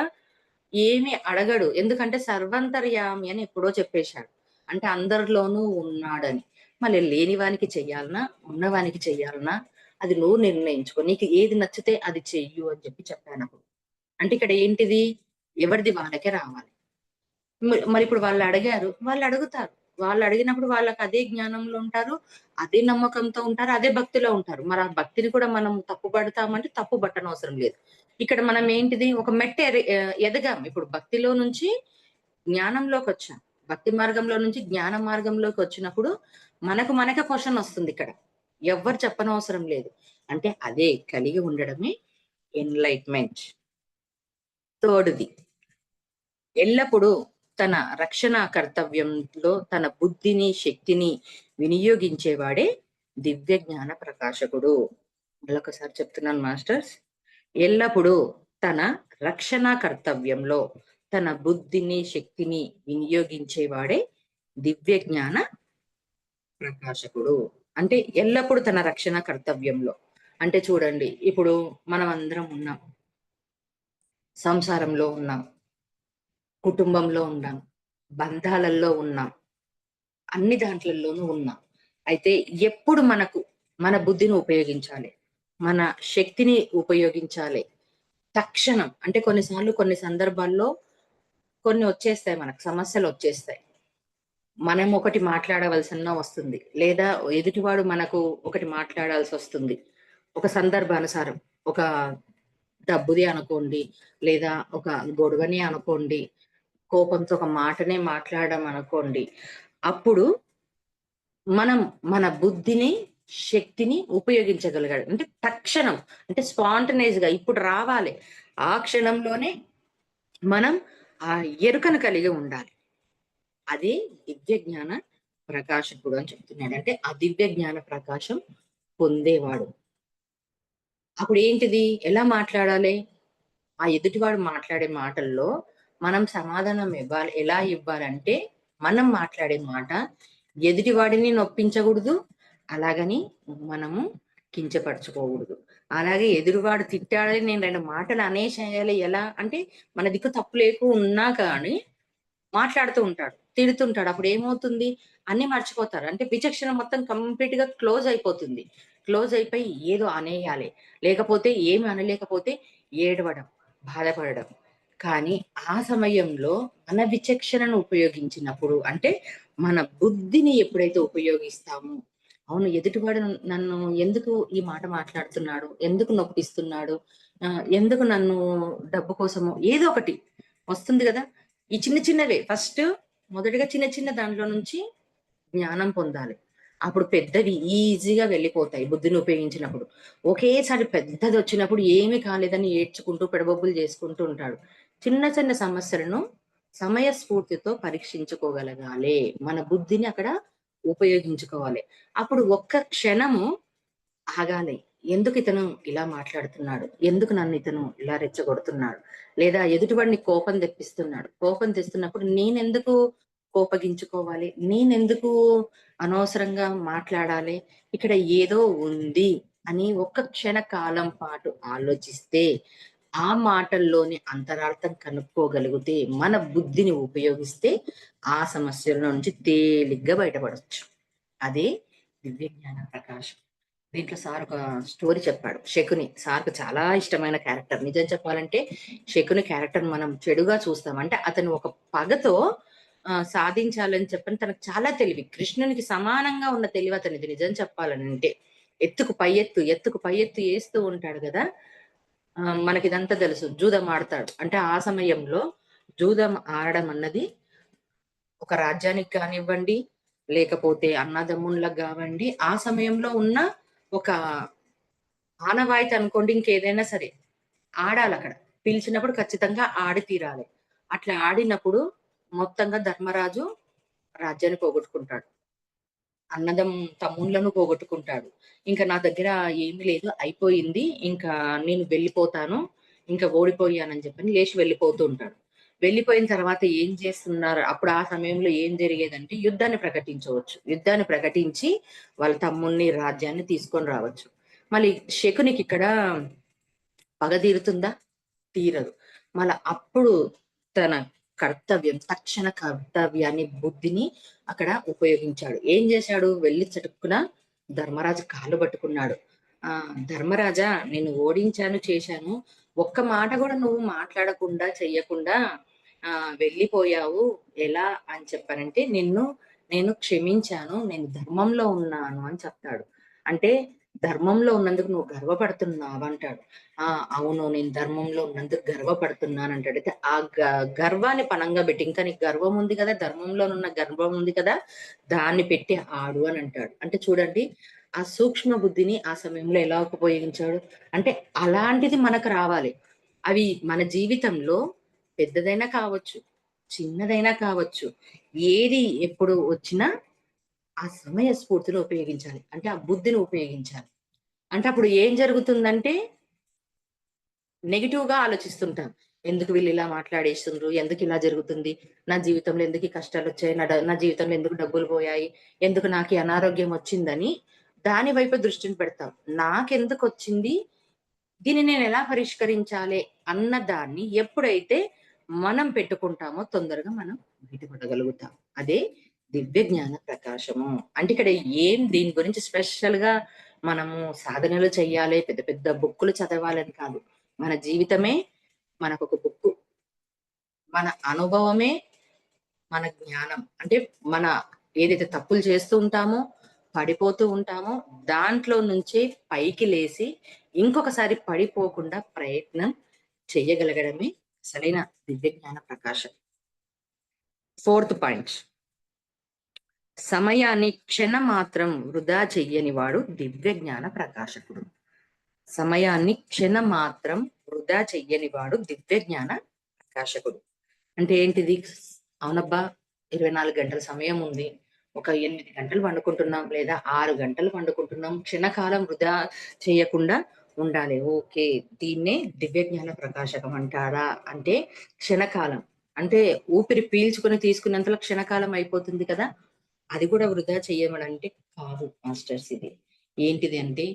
ఏమి అడగడు. ఎందుకంటే సర్వంతర్యామి అని ఎప్పుడో చెప్పేశాడు. అంటే అందరిలోనూ ఉన్నాడని. మళ్ళీ లేనివానికి చెయ్యాలనా? ఉన్నవానికి చెయ్యాలనా? అది నువ్వు నిర్ణయించుకో. నీకు ఏది నచ్చితే అది చెయ్యు అని చెప్పానప్పుడు. అంటే ఇక్కడ ఏంటిది? ఎవరిది వాళ్ళకే రావాలి. మరిప్పుడు వాళ్ళడిగారు. వాళ్ళడుగుతారు. వాళ్ళడిగినప్పుడు వాళ్ళకదే జ్ఞానంలో ఉంటారు. అదే నమ్మకంతో ఉంటారు. అదే భక్తిలో ఉంటారు. మరి ఆ భక్తిని కూడా మనం తప్పు పడతామంటే తప్పు పట్టనవసరం లేదు. ఇక్కడ మనం ఏంటిది ఒక మెట్టు ఎదగాం. ఇప్పుడు భక్తిలో నుంచి జ్ఞానంలోకొచ్చాం. భక్తి మార్గంలో నుంచి జ్ఞాన మార్గంలోకొచ్చినప్పుడు మనకే క్వెషనొస్తుందిక్కడ. ఎవ్వరు చెప్పనవసరం లేదు. అంటే అదే కలిగి ఉండడమే ఎన్‌లైట్‌మెంట్. థర్డ్‌ది ఎల్లప్పుడూ తన రక్షణ కర్తవ్యంలో తన బుద్ధిని, శక్తిని వినియోగించేవాడే దివ్య జ్ఞాన ప్రకాశకుడు. మళ్ళొకసారి చెప్తున్నాను మాస్టర్స్. ఎల్లప్పుడూ తన రక్షణ కర్తవ్యంలో తన బుద్ధిని, శక్తిని వినియోగించేవాడే దివ్య జ్ఞాన ప్రకాశకుడు. అంటే ఎల్లప్పుడూ తన రక్షణ కర్తవ్యంలో. అంటే చూడండి, ఇప్పుడు మనమందరం ఉన్నాం. సంసారంలో ఉన్నాం. కుటుంబంలో ఉన్నాం. బంధాలలో ఉన్నాం. అన్ని దాంట్లల్లోనూ ఉన్నాం. అయితే ఎప్పుడు మన బుద్ధిని ఉపయోగించాలి. మన శక్తిని ఉపయోగించాలి. తక్షణం అంటే కొన్ని సందర్భాల్లో కొన్ని వచ్చేస్తాయి మనకు సమస్యలొచ్చేస్తాయి. మనం ఒకటి మాట్లాడవలసిన వస్తుంది. లేదా ఎదుటివాడు మనకు ఒకటి మాట్లాడాల్సొస్తుంది. ఒక సందర్భానుసారం. ఒక డబ్బుది అనుకోండి, లేదా ఒక గొడవనే అనుకోండి, కోపంతో ఒక మాటనే మాట్లాడడం అనుకోండి. అప్పుడు మనం మన బుద్ధిని, శక్తిని ఉపయోగించగలగాలి. అంటే తక్షణం అంటే స్పాంటనేస్‌గా ఇప్పుడు రావాలి. ఆ క్షణంలోనే మనం ఆ ఎరుకను కలిగి ఉండాలి. అదే దివ్య జ్ఞాన ప్రకాశకుడు అని చెప్తున్నాడు. అంటే ఆ దివ్య జ్ఞాన ప్రకాశం పొందేవాడు. అప్పుడేంటిది? ఎలా మాట్లాడాలి? ఆ ఎదుటివాడు మాట్లాడే మాటల్లో మనం సమాధానం ఇవ్వాలి. ఎలా ఇవ్వాలంటే, మనం మాట్లాడే మాట ఎదుటివాడిని నొప్పించగూడదు. అలాగని మనము కించపరచుకోకూడదు. అలాగే ఎదురువాడు తిట్టాడని నేను 2 మాటలు అనేసేయాలి. ఎలా అంటే, మన దిక్కు తప్పు ఉన్నా కానీ మాట్లాడుతూ ఉంటాడు. తిడుతుంటాడు. అప్పుడేమవుతుంది? అన్నీ మర్చిపోతారు. అంటే విచక్షణ మొత్తం కంప్లీట్‌గా క్లోజ్ అయిపోతుంది. క్లోజ్ అయిపోయి ఏదో అనేయాలి. లేకపోతే ఏమి అనలేకపోతే ఏడవడం, బాధపడడం. కానీ ఆ సమయంలో మన విచక్షణను ఉపయోగించినప్పుడు అంటే మన బుద్ధిని ఎప్పుడైతే ఉపయోగిస్తామో, అవును ఎదుటివాడు నన్ను ఎందుకు ఈ మాట మాట్లాడుతున్నాడు? ఎందుకు నొప్పిస్తున్నాడు? ఎందుకు నన్ను డబ్బు కోసమో ఏదో ఒకటి వస్తుంది గదా! ఈ చిన్నవే మొదటిగా చిన్న దాంట్లో నుంచి జ్ఞానం పొందాలి. అప్పుడు పెద్దవి ఈజీగా వెళ్ళిపోతాయి బుద్ధిని ఉపయోగించినప్పుడు. ఒకేసారి పెద్దదొచ్చినప్పుడు ఏమి కాలేదని ఏడ్చుకుంటూ, పెడబొబ్బులు చేసుకుంటూ ఉంటాడు. చిన్న సమస్యలను సమయస్ఫూర్తితో పరీక్షించుకోగలగాలి. మన బుద్ధిని అక్కడ ఉపయోగించుకోవాలి. అప్పుడు ఒక్క క్షణము ఆగాలి. ఎందుకితను ఇలా మాట్లాడుతున్నాడు? ఎందుకు నన్నితను ఇలా రెచ్చగొడుతున్నాడు? లేదా ఎదుటివాడిని కోపం తెప్పిస్తున్నాడు. కోపం తెస్తున్నప్పుడు నేనెందుకు కోపగించుకోవాలి? నేనెందుకు అనవసరంగా మాట్లాడాలి? ఇక్కడ ఏదో ఉంది అని ఒక్క క్షణ కాలం పాటు ఆలోచిస్తే, ఆ మాటల్లోని అంతరార్థం కనుక్కోగలిగితే, మన బుద్ధిని ఉపయోగిస్తే, ఆ సమస్యల నుంచి తేలిగ్గా బయటపడొచ్చు. అదే దివ్య జ్ఞాన ప్రకాశం. దీంట్లో సార్ ఒక స్టోరీ చెప్పాడు. శకుని. సార్‌కి చాలా ఇష్టమైన క్యారెక్టర్. నిజం చెప్పాలంటే శకుని క్యారెక్టర్ మనం చెడుగా చూస్తాం. అంటే అతను ఒక పగతో సాధించాలని చెప్పని తనకు చాలా తెలివి. కృష్ణునికి సమానంగా ఉన్న తెలివి అతనిది నిజం చెప్పాలనంటే. ఎత్తుకు పై ఎత్తు, ఎత్తుకు పై ఎత్తు ఏస్తూ ఉంటాడు గదా! మనకిదంతా తెలుసు. జూదం ఆడతాడు. అంటే ఆ సమయంలో జూదం ఆడడం అన్నది ఒక రాజ్యానికి కానివ్వండి, లేకపోతే అన్నదమ్ముళ్ళకి గావండి, ఆ సమయంలో ఉన్న ఒక ఆనవాయితీ అనుకోండి ఇంకేదైనా సరే. ఆడాలక్కడ. పిలిచినప్పుడు ఖచ్చితంగా ఆడి తీరాలి. అట్లా ఆడినప్పుడు మొత్తంగా ధర్మరాజు రాజ్యాన్ని పోగొట్టుకుంటాడు. తమ్ముళ్ళను పోగొట్టుకుంటాడు. ఇంక నా దగ్గర ఏమి లేదు అయిపోయింది. ఇంకా నేను వెళ్ళిపోతాను. ఇంకా ఓడిపోయానని చెప్పని లేచి వెళ్ళిపోతూ ఉంటాడు. వెళ్ళిపోయిన తర్వాత ఏం చేస్తున్నారు? అప్పుడు ఆ సమయంలో ఏం జరిగేదంటే యుద్ధాన్ని ప్రకటించవచ్చు. యుద్ధాన్ని ప్రకటించి వాళ్ళ తమ్ముడిని, రాజ్యాన్ని తీసుకొని రావచ్చు. మళ్ళీ శకునికిక్కడ పగ తీరుతుందా? తీరదు. మళ్ళా అప్పుడు తన కర్తవ్యం, తక్షణ కర్తవ్యాన్ని, బుద్ధిని అక్కడ ఉపయోగించాడు. ఏం చేశాడు? వెళ్ళి చటుక్కున ధర్మరాజు కాళ్ళు పట్టుకున్నాడు. ధర్మరాజా, నేను ఓడించాను, చేశాను, ఒక్క మాట కూడా నువ్వు మాట్లాడకుండా చెయ్యకుండా వెళ్ళిపోయావు, ఎలా అని చెప్పానంటే, నేను క్షమించాను, నేను ధర్మంలో ఉన్నాను అని చెప్తాడు. అంటే ధర్మంలో ఉన్నందుకు నువ్వు గర్వపడుతున్నావు అంటాడు. అవును, నేను ధర్మంలో ఉన్నందుకు గర్వపడుతున్నాను అంటాడు. అయితే ఆ గర్వాన్ని పనంగా పెట్టి, ఇంకా నీకు గర్వం ఉంది కదా, ధర్మంలో ఉన్న గర్వం ఉంది కదా, దాన్ని పెట్టి ఆడు అని అంటాడు. అంటే చూడండి, ఆ సూక్ష్మ బుద్ధిని ఆ సమయంలో ఎలా ఉపయోగించాడు. అంటే అలాంటిది మనకు రావాలి. అవి మన జీవితంలో పెద్దదైనా కావచ్చు, చిన్నదైనా కావచ్చు, ఏది ఎప్పుడు వచ్చినా ఆ సమయ స్ఫూర్తిలో ఉపయోగించాలి. అంటే ఆ బుద్ధిని ఉపయోగించాలి. అంటే అప్పుడు ఏం జరుగుతుందంటే, నెగెటివ్ గా ఆలోచిస్తుంటాం. ఎందుకు వీళ్ళు ఇలా మాట్లాడేస్తుండ్రు? ఎందుకు ఇలా జరుగుతుంది? నా జీవితంలో ఎందుకు ఈ కష్టాలొచ్చాయి? నా జీవితంలో ఎందుకు డబ్బులు పోయాయి? ఎందుకు నాకు ఈ అనారోగ్యం వచ్చిందని దాని వైపు దృష్టిని పెడతాం. నాకెందుకొచ్చింది? దీన్ని నేనెలా పరిష్కరించాలి అన్న దాన్ని ఎప్పుడైతే మనం పెట్టుకుంటామో తొందరగా మనం బయటపడగలుగుతాం. అదే దివ్య జ్ఞాన ప్రకాశము. అంటే ఇక్కడ దీని గురించి స్పెషల్‌గా మనము సాధనలు చెయ్యాలి, పెద్ద పెద్ద బుక్కులు చదవాలని కాదు. మన జీవితమే మనకొక బుక్కు. మన అనుభవమే మన జ్ఞానం. అంటే మన ఏదైతే తప్పులు చేస్తూ ఉంటామో, పడిపోతూ ఉంటామో, దాంట్లో నుంచే పైకి లేసి ఇంకొకసారి పడిపోకుండా ప్రయత్నం చెయ్యగలగడమే అసలైన దివ్య జ్ఞాన ప్రకాశం. Fourth point. సమయాన్ని క్షణమాత్రం వృధా చెయ్యని వాడు దివ్య జ్ఞాన ప్రకాశకుడు. సమయాన్ని క్షణమాత్రం వృధా చెయ్యని వాడు దివ్య జ్ఞాన ప్రకాశకుడు. అంటే ఏంటిది? అవునబ్బా, 24 గంటల సమయం ఉంది. ఒక 8 గంటలు పండుకుంటున్నాం, లేదా 6 గంటలు పండుకుంటున్నాం. క్షణకాలం వృధా చేయకుండా ఉండాలి. ఓకే. దీన్నే దివ్య జ్ఞాన ప్రకాశకం అంటారా? అంటే క్షణకాలం. అంటే ఊపిరి పీల్చుకొని తీసుకున్నంతలో క్షణకాలం అయిపోతుంది కదా! అది కూడా వృధా చెయ్యమనంటే కాదు మాస్టర్స్ ఇది. ఏంటిది అంటే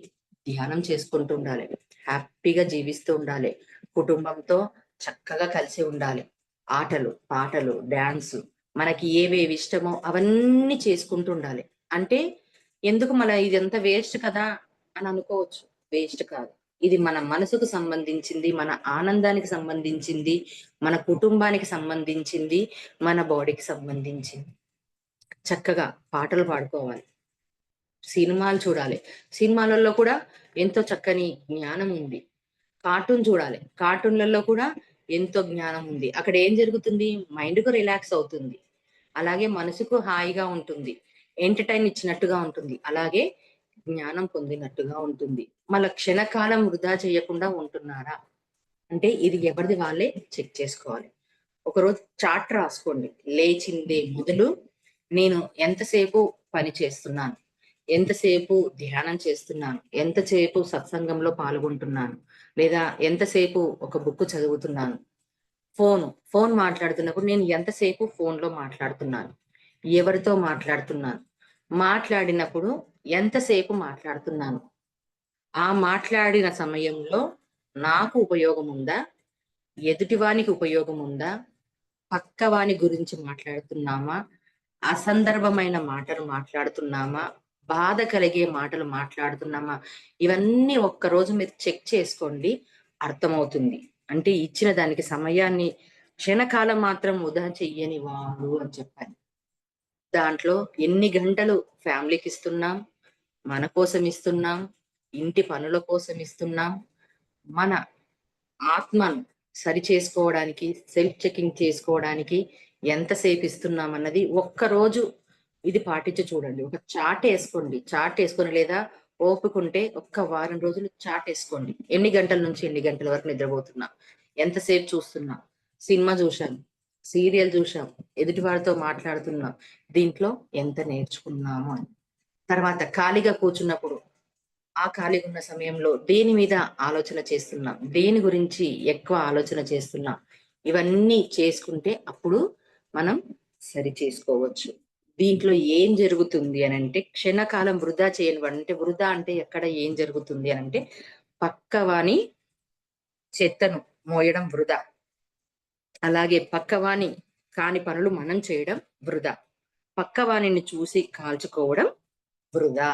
ధ్యానం చేసుకుంటూ ఉండాలి. హ్యాపీగా జీవిస్తూ ఉండాలి. కుటుంబంతో చక్కగా కలిసి ఉండాలి. ఆటలు, పాటలు, డాన్సు, మనకి ఏవేవి ఇష్టమో అవన్నీ చేసుకుంటూ ఉండాలి. అంటే ఎందుకు మళ్ళా ఇదంతా వేస్ట్ కదా అని అనుకోవచ్చు. వేస్ట్ కాదు. ఇది మన మనసుకు సంబంధించింది, మన ఆనందానికి సంబంధించింది, మన కుటుంబానికి సంబంధించింది, మన బాడీకి సంబంధించింది. చక్కగా పాటలు పాడుకోవాలి. సినిమాలు చూడాలి. సినిమాలలో కూడా ఎంతో చక్కని జ్ఞానం ఉంది. కార్టూన్ చూడాలి. కార్టూన్‌లలో కూడా ఎంతో జ్ఞానం ఉంది. అక్కడ ఏం జరుగుతుంది? మైండ్‌కు రిలాక్స్ అవుతుంది. అలాగే మనసుకు హాయిగా ఉంటుంది. ఎంటర్‌టైన్ ఇచ్చినట్టుగా ఉంటుంది. అలాగే జ్ఞానం పొందినట్టుగా ఉంటుంది. మళ్ళా క్షణకాలం వృధా చేయకుండా ఉంటున్నారా? అంటే ఇది ఎవరిది వాళ్ళే చెక్ చేసుకోవాలి. ఒకరోజు చార్ట్ రాసుకోండి. లేచిందే మొదలు నేను ఎంతసేపు పని చేస్తున్నాను, ఎంతసేపు ధ్యానం చేస్తున్నాను, ఎంతసేపు సత్సంగంలో పాల్గొంటున్నాను, లేదా ఎంతసేపు ఒక బుక్ చదువుతున్నాను. ఫోన్ మాట్లాడుతున్నప్పుడు నేను ఎంతసేపు ఫోన్‌లో మాట్లాడుతున్నాను, ఎవరితో మాట్లాడుతున్నాను, మాట్లాడినప్పుడు ఎంతసేపు మాట్లాడుతున్నాను, ఆ మాట్లాడిన సమయంలో నాకు ఉపయోగం ఉందా? ఎదుటివానికి ఉపయోగం ఉందా? పక్కవాని గురించి మాట్లాడుతున్నామా? అసందర్భమైన మాటలు మాట్లాడుతున్నామా? బాధ కలిగే మాటలు మాట్లాడుతున్నామా? ఇవన్నీ ఒక్కరోజు మీరు చెక్ చేసుకోండి. అర్థమవుతుంది. అంటే ఇచ్చిన దానికి సమయాన్ని క్షణకాలం మాత్రం వృధా చెయ్యని వాడు అని చెప్పాను. దాంట్లో ఎన్ని గంటలు ఫ్యామిలీకిస్తున్నాం, మన కోసం ఇస్తున్నాం, ఇంటి పనుల కోసం ఇస్తున్నాం, మన ఆత్మను సరిచేసుకోవడానికి, సెల్ఫ్ చెకింగ్ చేసుకోవడానికి ఎంతసేపు ఇస్తున్నామన్నది ఒక్కరోజు ఇది పాటించి చూడండి. ఒక చార్ట్ ఏసుకోండి. చార్ట్ ఏసుకొని లేదా ఓపికుంటే ఒక్క వారం రోజులు చార్ట్ ఏసుకోండి. ఎన్ని గంటల నుంచి ఎన్ని గంటల వరకు నిద్రపోతున్నా? ఎంతసేపు చూస్తున్నా? సినిమా జూశాం, సీరియల్ జూశాం, ఎదుటి వారితో మాట్లాడుతున్నాం. దీంట్లో ఎంత నేర్చుకున్నాము అని. తర్వాత ఖాళీగా కూర్చున్నప్పుడు ఆ ఖాళీగా ఉన్న సమయంలో దేని మీద ఆలోచన చేస్తున్నాం? దేని గురించి ఎక్కువ ఆలోచన చేస్తున్నాం? ఇవన్నీ చేసుకుంటే అప్పుడు మనం సరి చేసుకోవచ్చు. దీంట్లో ఏం జరుగుతుంది అనంటే క్షణకాలం వృధా చేయనివాడు, అంటే వృధా అంటే ఎక్కడ ఏం జరుగుతుంది అనంటే పక్కవాని చెత్తను మోయడం వృధా. అలాగే పక్కవాని కాని పనులు మనం చేయడం వృధా. పక్కవానిని చూసి కాల్చుకోవడం వృధా.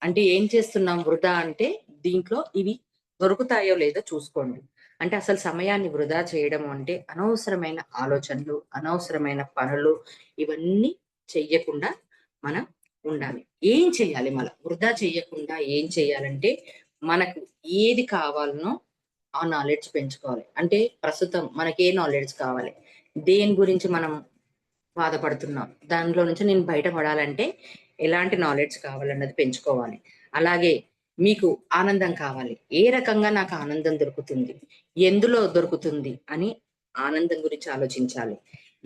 అంటే ఏం చేస్తున్నాం వృధా అంటే, దీంట్లో ఇవి దొరుకుతాయో లేదో చూసుకోండి. అంటే అసలు సమయాన్ని వృధా చేయడం అంటే అనవసరమైన ఆలోచనలు, అనవసరమైన పనులు ఇవన్నీ చెయ్యకుండా మనం ఉండాలి. ఏం చేయాలి వృధా చెయ్యకుండా ఏం చేయాలంటే, మనకు ఏది కావాలనో ఆ నాలెడ్జ్ పెంచుకోవాలి. అంటే ప్రస్తుతం మనకే నాలెడ్జ్ కావాలి? దేని గురించి మనం బాధపడుతున్నాం? దానిలో నుంచి నేను బయటపడాలంటే ఎలాంటి నాలెడ్జ్ కావాలన్నది పెంచుకోవాలి. అలాగే మీకు ఆనందం కావాలి. ఏ రకంగా నాకు ఆనందం దొరుకుతుంది? ఎందులో దొరుకుతుంది? అని ఆనందం గురించి ఆలోచించాలి.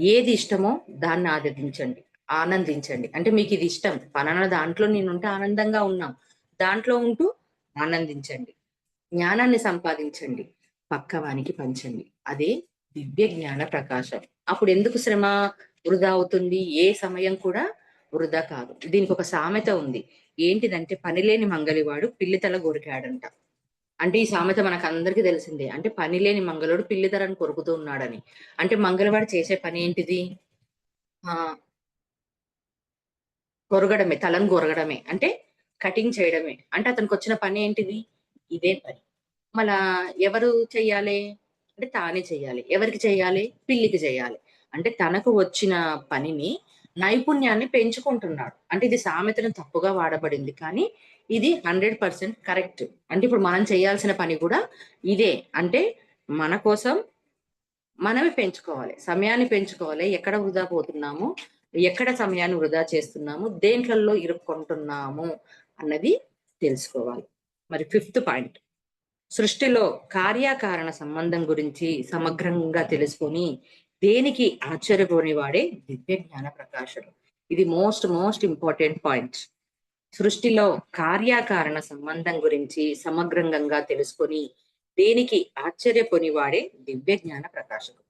ఏది ఇష్టమో దాన్ని ఆనందించండి. ఆనందించండి. అంటే మీకిది ఇష్టం. పలానా దాంట్లో నేనుంటే ఆనందంగా ఉన్నాం. దాంట్లో ఉంటూ ఆనందించండి. జ్ఞానాన్ని సంపాదించండి. పక్కవానికి పంచండి. అదే దివ్య జ్ఞాన ప్రకాశం. అప్పుడెందుకు శ్రమ వృధా అవుతుంది? ఏ సమయం కూడా వృధా కాదు. దీనికొక సామెత ఉంది. ఏంటిదంటే, పనిలేని మంగలివాడు పిల్లితల గొరికాడంట. అంటే ఈ సామెత మనకందరికీ తెలిసిందే. అంటే పనిలేని మంగళోడు పిల్లితలను కొరుకుతూ ఉన్నాడని. అంటే మంగలివాడు చేసే పనేంటిది? ఆ! కొరగడమే. తలను గొరగడమే. అంటే కటింగ్ చేయడమే. అంటే అతనికొచ్చిన పనేంటిది? ఇదే పని. మళ్ళా ఎవరు చెయ్యాలి? అంటే తానే చెయ్యాలి. ఎవరికి చెయ్యాలి? పిల్లికి చెయ్యాలి. అంటే తనకు వచ్చిన పనిని, నైపుణ్యాన్ని పెంచుకుంటున్నాడు. అంటే ఇది సామెతను తప్పుగా వాడబడింది. కానీ ఇది 100% కరెక్ట్. అంటే ఇప్పుడు మనం చేయాల్సిన పని గూడా ఇదే. అంటే మన కోసం మనమే పెంచుకోవాలి. సమయాన్ని పెంచుకోవాలి. ఎక్కడ వృధా పోతున్నాము? ఎక్కడ సమయాన్ని వృధా చేస్తున్నాము? దేంట్లల్లో ఇరుక్కుంటున్నాము అన్నది తెలుసుకోవాలి. మరి ఫిఫ్త్ పాయింట్. సృష్టిలో కార్యకారణ సంబంధం గురించి సమగ్రంగా తెలుసుకొని దేనికి ఆశ్చర్యపోని వాడే దివ్య జ్ఞాన ప్రకాశుడు. ఇది మోస్ట్ ఇంపార్టెంట్ పాయింట్. సృష్టిలో కార్యకారణ సంబంధం గురించి సమగ్రంగా తెలుసుకొని దేనికి ఆశ్చర్యపోని వాడే దివ్య జ్ఞాన ప్రకాశకుడు.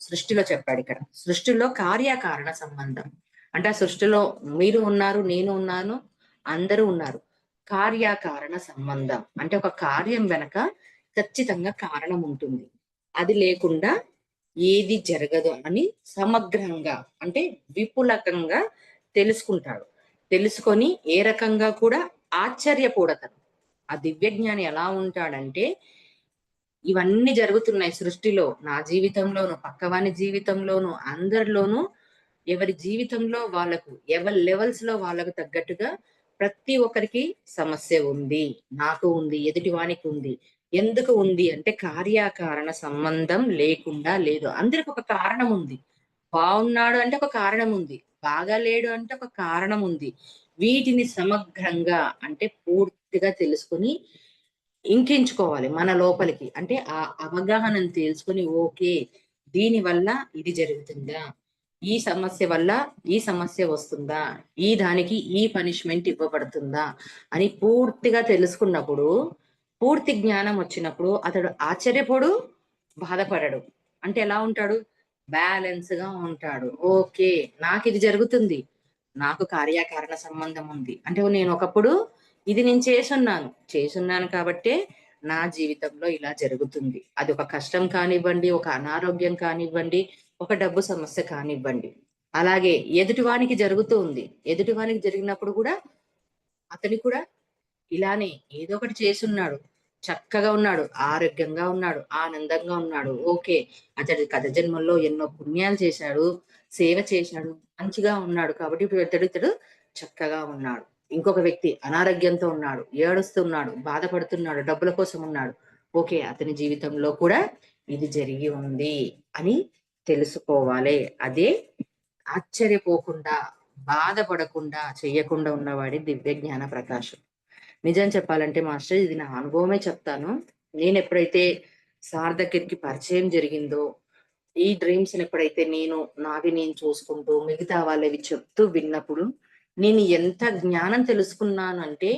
సృష్టిలో చెప్పాడు ఇక్కడ. సృష్టిలో కార్యకారణ సంబంధం. అంటే ఆ సృష్టిలో మీరు ఉన్నారు, నేను ఉన్నాను, అందరూ ఉన్నారు. కార్యకారణ సంబంధం అంటే ఒక కార్యం వెనక ఖచ్చితంగా కారణం ఉంటుంది. అది లేకుండా ఏది జరగదు అని సమగ్రంగా అంటే విపులకంగా తెలుసుకుంటాడు. తెలుసుకొని ఏ రకంగా కూడా ఆశ్చర్యపోడతను. ఆ దివ్యజ్ఞాని ఎలా ఉంటాడంటే, ఇవన్నీ జరుగుతున్నాయి సృష్టిలో. నా జీవితంలోను, పక్కవాని జీవితంలోను, అందరిలోనూ ఎవరి జీవితంలో వాళ్ళకు ఎవరి లెవెల్స్‌లో వాళ్ళకు తగ్గట్టుగా ప్రతి ఒక్కరికి సమస్య ఉంది. నాకు ఉంది, ఎదుటి వానికి ఉంది. ఎందుకు ఉంది అంటే కార్యకారణ సంబంధం లేకుండా లేదు. అందరికి ఒక కారణం ఉంది. బావున్నాడు అంటే ఒక కారణం ఉంది. బాగాలేడు అంటే ఒక కారణం ఉంది. వీటిని సమగ్రంగా అంటే పూర్తిగా తెలుసుకొని ఇంకించుకోవాలి మన లోపలికి. అంటే ఆ అవగాహనను తెలుసుకొని ఓకే. దీనివల్ల ఇది జరుగుతుందా? ఈ సమస్య వల్ల ఈ సమస్య వస్తుందా? ఈ దానికి ఈ పనిష్మెంట్ ఇవ్వబడుతుందా? అని పూర్తిగా తెలుసుకున్నప్పుడు, పూర్తి జ్ఞానం వచ్చినప్పుడు అతడు ఆశ్చర్యపోడు, బాధపడడు. అంటే ఎలా ఉంటాడు? బ్యాలెన్స్‌గా ఉంటాడు. ఓకే. నాకిది జరుగుతుంది. నాకు కార్యకారణ సంబంధం ఉంది. అంటే నేను ఒకప్పుడు ఇది నేను చేసున్నాను. చేసున్నాను కాబట్టే నా జీవితంలో ఇలా జరుగుతుంది. అదొక కష్టం కానివ్వండి, ఒక అనారోగ్యం కానివ్వండి, ఒక డబ్బు సమస్య కానివ్వండి. అలాగే ఎదుటివానికి జరుగుతూ ఉంది. ఎదుటివానికి జరిగినప్పుడు గూడా అతను కూడా ఇలానే ఏదో ఒకటి చేసున్నాడు. చక్కగా ఉన్నాడు. ఆరోగ్యంగా ఉన్నాడు. ఆనందంగా ఉన్నాడు. ఓకే. అతడు గత జన్మల్లో ఎన్నో పుణ్యాలు చేశాడు. సేవ చేశాడు. మంచిగా ఉన్నాడు. కాబట్టి ఇప్పుడు ఇతడు చక్కగా ఉన్నాడు. ఇంకొక వ్యక్తి అనారోగ్యంతో ఉన్నాడు. ఏడుస్తున్నాడు. బాధపడుతున్నాడు. డబ్బుల కోసం ఉన్నాడు. ఓకే. అతని జీవితంలో కూడా ఇది జరిగి ఉంది అని తెలుసుకోవాలి. అదే ఆశ్చర్యపోకుండా, బాధపడకుండా, చెయ్యకుండా ఉన్నవాడే దివ్య జ్ఞాన ప్రకాశం. నిజం చెప్పాలంటే మాస్టర్ ఇది నా అనుభవమే చెప్తాను. నేనెప్పుడైతే సార్ దగ్గరికి పరిచయం జరిగిందో, ఈ డ్రీమ్స్‌ని ఎప్పుడైతే నేను నావి నేను చూసుకుంటూ, మిగతా వాళ్ళవి చెప్తూ విన్నప్పుడు, నేను ఎంత జ్ఞానం తెలుసుకున్నానంటే,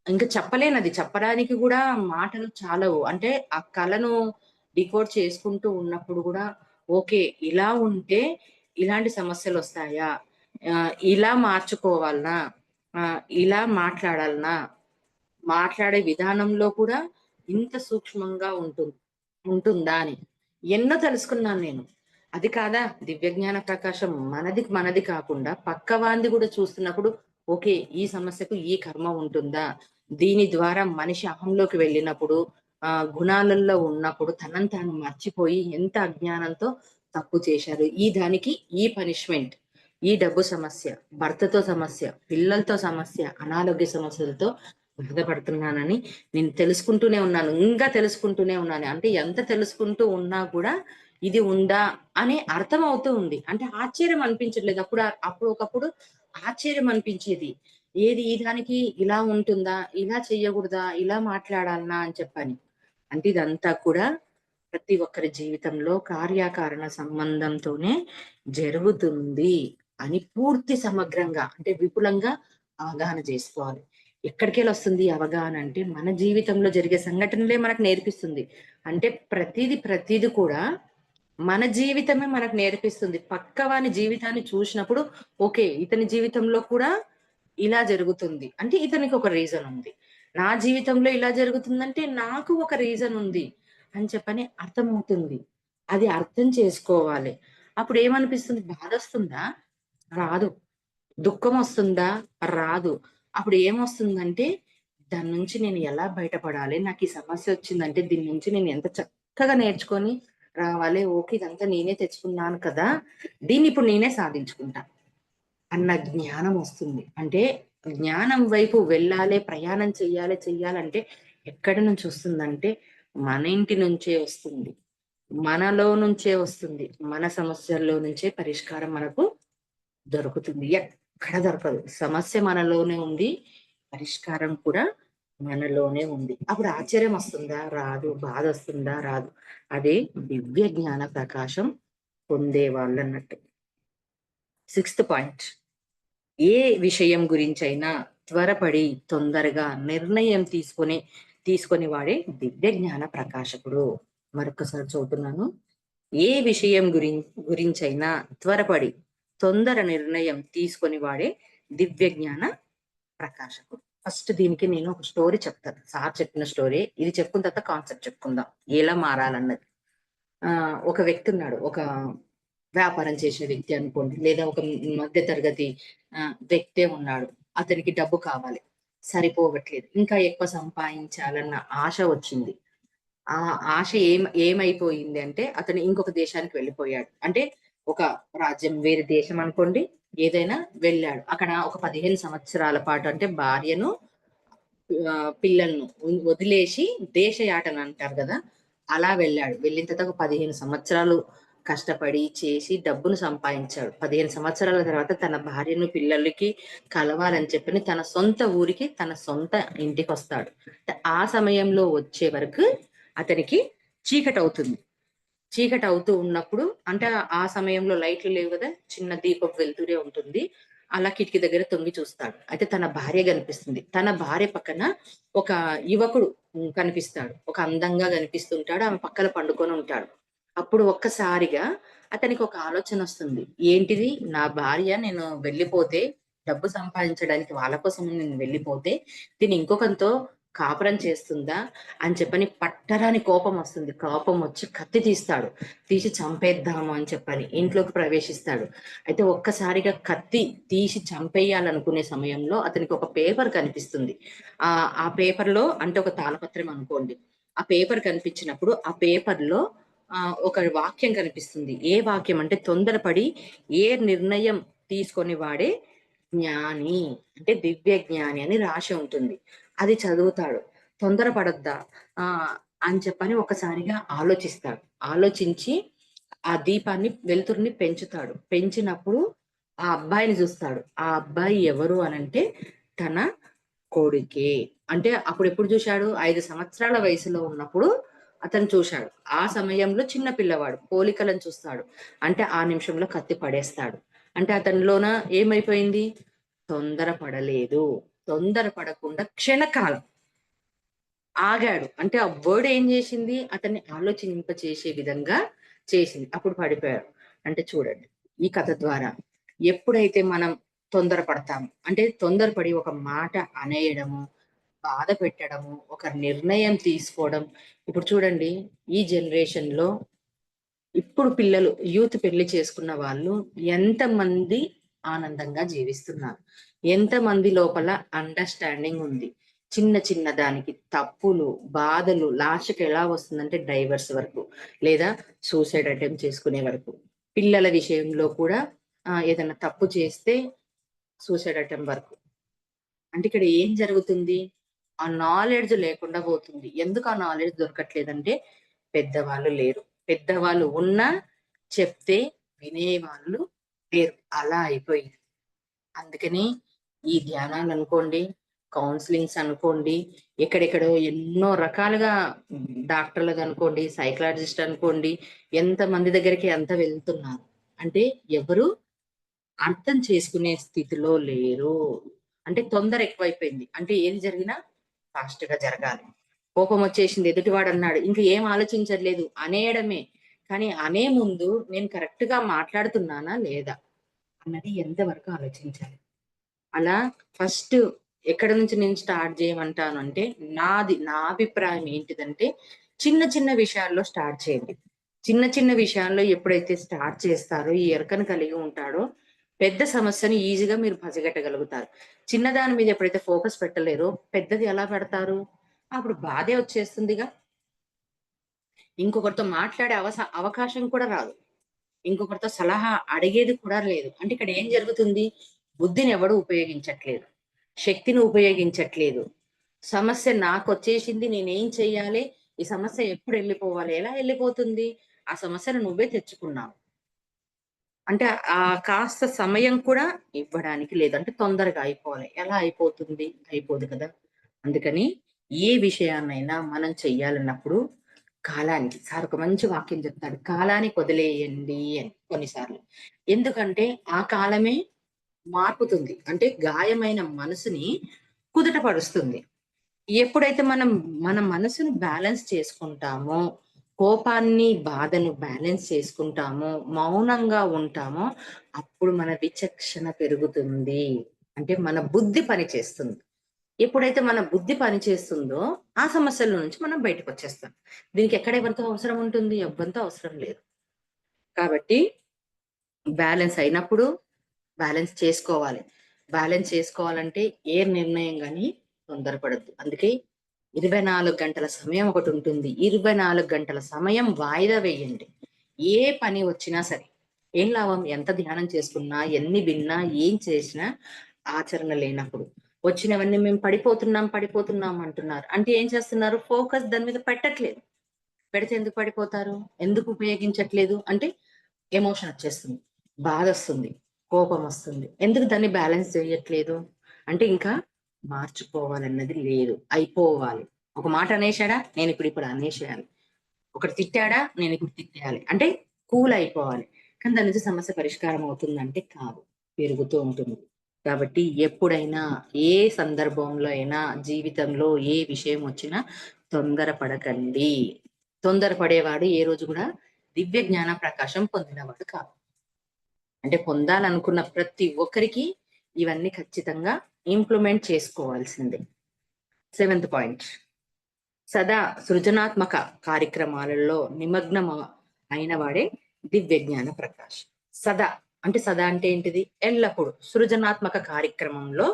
ఇంక చెప్పలేనది. చెప్పడానికి గూడా మాటలు చాలవు. అంటే ఆ కళను డీకోడ్ చేసుకుంటూ ఉన్నప్పుడు గూడా, ఓకే. ఇలా ఉంటే ఇలాంటి సమస్యలొస్తాయా? ఇలా మార్చుకోవాలనా? ఇలా మాట్లాడాలనా? మాట్లాడే విధానంలో కూడా ఇంత సూక్ష్మంగా ఉంటుందా అని. ఎన్నో తెలుసుకున్నాను నేను. అది కాదా దివ్య జ్ఞాన ప్రకాశం, మనది కాకుండా పక్కవాంది కూడా చూస్తున్నప్పుడు, ఓకే, ఈ సమస్యకు ఈ కర్మ ఉంటుందా? దీని ద్వారా మనిషి అహంలోకి వెళ్ళినప్పుడు, గుణాలలో ఉన్నప్పుడు తనని తాను మర్చిపోయి ఎంత అజ్ఞానంతో తప్పు చేశారు. ఈ దానికి ఈ పనిష్మెంట్, ఈ డబ్బు సమస్య, భర్తతో సమస్య, పిల్లలతో సమస్య, అనారోగ్య సమస్యలతో బాధపడుతున్నానని నేను తెలుసుకుంటూనే ఉన్నాను. ఇంకా తెలుసుకుంటూనే ఉన్నాను. అంటే ఎంత తెలుసుకుంటూ ఉన్నా కూడా ఇది ఉందా అని అర్థం అవుతూ ఉంది. అంటే ఆశ్చర్యం అనిపించట్లేదు. అప్పుడు ఒకప్పుడు ఆశ్చర్యం అనిపించేది. ఏది ఈ దానికి ఇలా ఉంటుందా? ఇలా చెయ్యకూడదా? ఇలా మాట్లాడాలనా అని చెప్పని. అంటే ఇదంతా కూడా ప్రతి ఒక్కరి జీవితంలో కార్యకారణ సంబంధంతోనే జరుగుతుంది అని పూర్తి సమగ్రంగా అంటే విపులంగా అవగాహన చేసుకోవాలి. ఎక్కడికెళ్ళొస్తుంది ఈ అవగాహన అంటే మన జీవితంలో జరిగే సంఘటనలే మనకు నేర్పిస్తుంది. అంటే ప్రతీది కూడా మన జీవితమే మనకు నేర్పిస్తుంది. పక్కవాని జీవితాన్ని చూసినప్పుడు ఓకే, ఇతని జీవితంలో కూడా ఇలా జరుగుతుంది. అంటే ఇతనికి ఒక రీజన్ ఉంది. నా జీవితంలో ఇలా జరుగుతుందంటే నాకు ఒక రీజన్ ఉంది అని చెప్పని అర్థమవుతుంది. అది అర్థం చేసుకోవాలి. అప్పుడు ఏమనిపిస్తుంది? బాధొస్తుందా? రాదు. దుఃఖమొస్తుందా? రాదు. అప్పుడు ఏమొస్తుందంటే, దాని నుంచి నేను ఎలా బయటపడాలి? నాకీ సమస్యొచ్చిందంటే, దీని నుంచి నేను ఎంత చక్కగా నేర్చుకొని రావాలి. ఓకే, ఇదంతా నేనే తెచ్చుకున్నాను కదా! దీన్నిప్పుడు నేనే సాధించుకుంటా అన్న జ్ఞానమొస్తుంది. అంటే, జ్ఞానం వైపు వెళ్ళాలి, ప్రయాణం చెయ్యాలంటే ఎక్కడి నుంచొస్తుందంటే, మన ఇంటి నుంచే వస్తుంది. మనలో నుంచే వస్తుంది. మన సమస్యల్లో నుంచే పరిష్కారం మనకు దొరుకుతుంది. ఎక్కడ దొరకదు. సమస్య మనలోనే ఉంది. పరిష్కారం కూడా మనలోనే ఉంది. అప్పుడు ఆశ్చర్యం వస్తుందా? రాదు. బాధొస్తుందా? రాదు. అదే దివ్య జ్ఞాన ప్రకాశం పొందేవాళ్ళన్నట్టు. Sixth point. ఏ విషయం గురించైనా త్వరపడి తొందరగా నిర్ణయం తీసుకొని వాడే దివ్య జ్ఞాన ప్రకాశకుడు. మరొకసారి చదువుతున్నాను. ఏ విషయం గురించైనా త్వరపడి తొందర నిర్ణయం తీసుకొని వాడే దివ్య జ్ఞాన ప్రకాశకుడు. ఫస్ట్ దీనికి నేను ఒక స్టోరీ చెప్తాను. సార్ చెప్పిన స్టోరీ. ఇది చెప్పుకున్న తర్వాత కాన్సెప్ట్ చెప్పుకుందాం. ఎలా మారాలన్నది. ఒక వ్యక్తి ఉన్నాడు. ఒక వ్యాపారం చేసే వ్యక్తి అనుకోండి. లేదా ఒక మధ్య తరగతి వ్యక్తే ఉన్నాడు. అతనికి డబ్బు కావాలి. సరిపోవట్లేదు. ఇంకా ఎక్కువ సంపాదించాలన్న ఆశ వచ్చింది. ఆ ఆశ ఏమైపోయింది అంటే అతను ఇంకొక దేశానికి వెళ్ళిపోయాడు. అంటే ఒక రాజ్యం వేరే దేశం అనుకోండి. ఏదైనా వెళ్ళాడు. అక్కడ ఒక 15 సంవత్సరాల పాటు అంటే భార్యను, పిల్లలను వదిలేసి దేశయాటన అంటారు గదా! అలా వెళ్ళాడు. వెళ్ళిన తర్వాత ఒక 15 సంవత్సరాలు కష్టపడి చేసి డబ్బును సంపాదించాడు. 15 సంవత్సరాల తర్వాత తన భార్యను, పిల్లలకి కలవాలని చెప్పని తన సొంత ఊరికి, తన సొంత ఇంటికొస్తాడు. ఆ సమయంలో వచ్చే వరకు అతనికి చీకటవుతుంది. చీకటవుతూ ఉన్నప్పుడు అంటే ఆ సమయంలో లైట్లు లేవు గదా! చిన్న దీపపు వెలుతురే ఉంటుంది. అలా కిటికీ దగ్గర తొంగి చూస్తాడు. అయితే తన భార్య గనిపిస్తుంది. తన భార్య పక్కన ఒక యువకుడు కనిపిస్తాడు. ఒక అందంగా గనిపిస్తుంటాడు. ఆమె పక్కన పండుకొనుంటాడు. అప్పుడు ఒక్కసారిగా అతనికొక ఆలోచనొస్తుంది. ఏంటిది? నా భార్య నేను వెళ్ళిపోతే, డబ్బు సంపాదించడానికి వాళ్ళ కోసం నేను వెళ్ళిపోతే, తిను ఇంకొకనితో కాపురం చేస్తుందా? అని చెప్పని పట్టరాని కోపమొస్తుంది. కోపమొచ్చి కత్తి తీస్తాడు. తీసి చంపేద్దాము అని చెప్పని ఇంట్లోకి ప్రవేశిస్తాడు. అయితే ఒక్కసారిగా కత్తి తీసి చంపేయాలనుకునే సమయంలో అతనికి ఒక పేపర్ కనిపిస్తుంది. ఆ పేపర్‌లో అంటే ఒక తాళపత్రం అనుకోండి. ఆ పేపర్ కనిపించినప్పుడు ఆ పేపర్‌లో ఒక వాక్యం కనిపిస్తుంది. ఏ వాక్యం అంటే తొందరపడి ఏ నిర్ణయం తీసుకొని వాడే జ్ఞాని అంటే దివ్య జ్ఞాని అని రాసి ఉంటుంది. అది చదువుతాడు. తొందర పడొద్దా? అని చెప్పని ఒకసారిగా ఆలోచిస్తాడు. ఆలోచించి ఆ దీపాన్ని వెలుతురుని పెంచుతాడు. పెంచినప్పుడు ఆ అబ్బాయిని జూస్తాడు. ఆ అబ్బాయి ఎవరు అనంటే తన కొడుకే. అంటే అప్పుడెప్పుడు జూశాడు? 5 సంవత్సరాల వయసులో ఉన్నప్పుడు అతను చూశాడు. ఆ సమయంలో చిన్న పిల్లవాడు. పోలికలను చూస్తాడు. అంటే ఆ నిమిషంలో కత్తి పడేస్తాడు. అంటే అతనిలోన ఏమైపోయింది? తొందర పడలేదు. తొందర పడకుండా క్షణకాలం ఆగాడు. అంటే ఆ వర్డ్ ఏం జేసింది? అతన్ని ఆలోచింపచేసే విధంగా చేసింది. అప్పుడు పడిపోయాడు. అంటే చూడండి, ఈ కథ ద్వారా ఎప్పుడైతే మనం తొందర పడతామో, అంటే తొందరపడి ఒక మాట అనేయడము, బాధ పెట్టడము, ఒక నిర్ణయం తీసుకోవడం. ఇప్పుడు చూడండి, ఈ జనరేషన్‌లో ఇప్పుడు పిల్లలు యూత్ పెళ్లి చేసుకున్న వాళ్ళు ఎంతమంది ఆనందంగా జీవిస్తున్నారు, ఎంతమంది లోపల అండర్స్టాండింగ్ ఉంది. చిన్న చిన్న దానికి తప్పులు బాధలు లాస్ట్కి ఎలా వస్తుందంటే డైవర్స్ వరకు, లేదా సూసైడ్ అటెంప్ట్ చేసుకునే వరకు. పిల్లల విషయంలో కూడా ఏదైనా తప్పు చేస్తే సూసైడ్ అటెంప్ట్ వరకు. అంటే ఇక్కడ ఏం జరుగుతుంది? ఆ నాలెడ్జ్ లేకుండా పోతుంది. ఎందుకు ఆ నాలెడ్జ్ దొరకట్లేదంటే పెద్దవాళ్ళు లేరు. పెద్దవాళ్ళు ఉన్నా చెప్తే వినేవాళ్ళు లేరు. అలా అయిపోయింది. అందుకని ఈ ధ్యానాలు అనుకోండి, కౌన్సిలింగ్స్ అనుకోండి, ఎక్కడెక్కడో ఎన్నో రకాలుగా డాక్టర్లకు అనుకోండి, సైకాలజిస్ట్ అనుకోండి, ఎంతమంది దగ్గరికి ఎంత వెళ్తున్నారు. అంటే ఎవరు అర్థం చేసుకునే స్థితిలో లేరు. అంటే తొందర ఎక్కువైపోయింది. అంటే ఏది జరిగినా ఫాస్ట్ గా జరగాలి. కోపం వచ్చేసింది, ఎదుటివాడు అన్నాడు, ఇంక ఏం ఆలోచించట్లేదు అనేయడమే. కానీ అనే ముందు నేను కరెక్ట్ గా మాట్లాడుతున్నానా లేదా అన్నది ఎంతవరకు ఆలోచించాలి. అలా ఫస్ట్ ఎక్కడ నుంచి నేను స్టార్ట్ చేయమంటాను అంటే, నా అభిప్రాయం ఏంటిదంటే, చిన్న చిన్న విషయాల్లో స్టార్ట్ చేయండి. చిన్న చిన్న విషయాల్లో ఎప్పుడైతే స్టార్ట్ చేస్తారో, ఈ ఎరకను కలిగి ఉంటాడో, పెద్ద సమస్యని ఈజీగా మీరు పసిగట్టగలుగుతారు. చిన్నదాని మీద ఎప్పుడైతే ఫోకస్ పెట్టలేరో పెద్దది ఎలా పెడతారు? అప్పుడు బాధే వచ్చేస్తుందిగా. ఇంకొకరితో మాట్లాడే అవకాశం కూడా రాదు. ఇంకొకరితో సలహా అడిగేది కూడా లేదు. అంటే ఇక్కడ ఏం జరుగుతుంది? బుద్ధిని ఎవడు ఉపయోగించట్లేదు. శక్తిని ఉపయోగించట్లేదు. సమస్య నాకొచ్చేసింది, నేనేం చెయ్యాలి? ఈ సమస్య ఎప్పుడు ఎళ్ళిపోవాలి? ఎలా ఎళ్ళిపోతుంది? ఆ సమస్యను నువ్వే తెచ్చుకున్నావు. అంటే కాస్త సమయం కూడా ఇవ్వడానికి లేదు. అంటే తొందరగా అయిపోవాలి. ఎలా అయిపోతుంది? అయిపోదు కదా! అందుకని ఏ విషయాన్నైనా మనం చెయ్యాలన్నప్పుడు కాలానికి సార్ ఒక మంచి వాక్యం చెప్తాడు. కాలానికి వదిలేయండి అని కొన్నిసార్లు. ఎందుకంటే ఆ కాలమే మార్పుతుంది. అంటే గాయమైన మనసుని కుదుట పరుస్తుంది. ఎప్పుడైతే మనం మన మనసును బ్యాలెన్స్ చేసుకుంటామో, కోపాన్ని, బాధను బ్యాలెన్స్ చేసుకుంటామో, మౌనంగా ఉంటామో, అప్పుడు మన విచక్షణ పెరుగుతుంది. అంటే మన బుద్ధి పనిచేస్తుంది. ఎప్పుడైతే మన బుద్ధి పనిచేస్తుందో, ఆ సమస్యల నుంచి మనం బయటకొచ్చేస్తాం. దీనికి ఎక్కడ ఎవరితో అవసరం ఉంటుంది? ఎవ్వరితో అవసరం లేదు. కాబట్టి బ్యాలెన్స్ అయినప్పుడు బ్యాలెన్స్ చేసుకోవాలి. బ్యాలెన్స్ చేసుకోవాలంటే ఏ నిర్ణయం గాని తొందరపడొద్దు. అందుకే 24 గంటల సమయం ఒకటుంటుంది. 24 గంటల సమయం వాయిదా వేయండి. ఏ పని వచ్చినా సరే. ఏం లాభం? ఎంత ధ్యానం చేసుకున్నా, ఎన్ని విన్నా, ఏం చేసినా ఆచరణ లేనప్పుడు. వచ్చినవన్నీ మేము పడిపోతున్నాం అంటున్నారు. అంటే ఏం చేస్తున్నారు? ఫోకస్ దాని మీద పెట్టట్లేదు. పెడితే ఎందుకు పడిపోతారు? ఎందుకు ఉపయోగించట్లేదు? అంటే ఎమోషన్ వచ్చేస్తుంది. బాధొస్తుంది. కోపమొస్తుంది. ఎందుకు దాన్ని బ్యాలెన్స్ చేయట్లేదు? అంటే ఇంకా మార్చుకోవాలన్నది లేదు. అయిపోవాలి. ఒక మాట అనేసాడా? నేనిప్పుడు అనేసేయాలి. ఒకడు తిట్టాడా? నేనిప్పుడు తిట్టేయాలి. అంటే కూల్ అయిపోవాలి. కానీ దాని నుంచి సమస్య పరిష్కారం అవుతుందంటే కాదు. పెరుగుతూ ఉంటుంది. కాబట్టి ఎప్పుడైనా, ఏ సందర్భంలో అయినా, జీవితంలో ఏ విషయం వచ్చినా తొందర పడకండి. తొందర పడేవాడు ఏ రోజు కూడా దివ్య జ్ఞాన ప్రకాశం పొందినవాడు కాదు. అంటే పొందాలనుకున్న ప్రతి ఒక్కరికి ఇవన్నీ ఖచ్చితంగా ఇంప్లిమెంట్ చేసుకోవాల్సిందే. Seventh point. సదా సృజనాత్మక కార్యక్రమాలలో నిమగ్నం అయిన వాడే దివ్య జ్ఞాన ప్రకాష్. సదా అంటే సదా అంటే ఏంటిది? ఎల్లప్పుడూ సృజనాత్మక కార్యక్రమంలో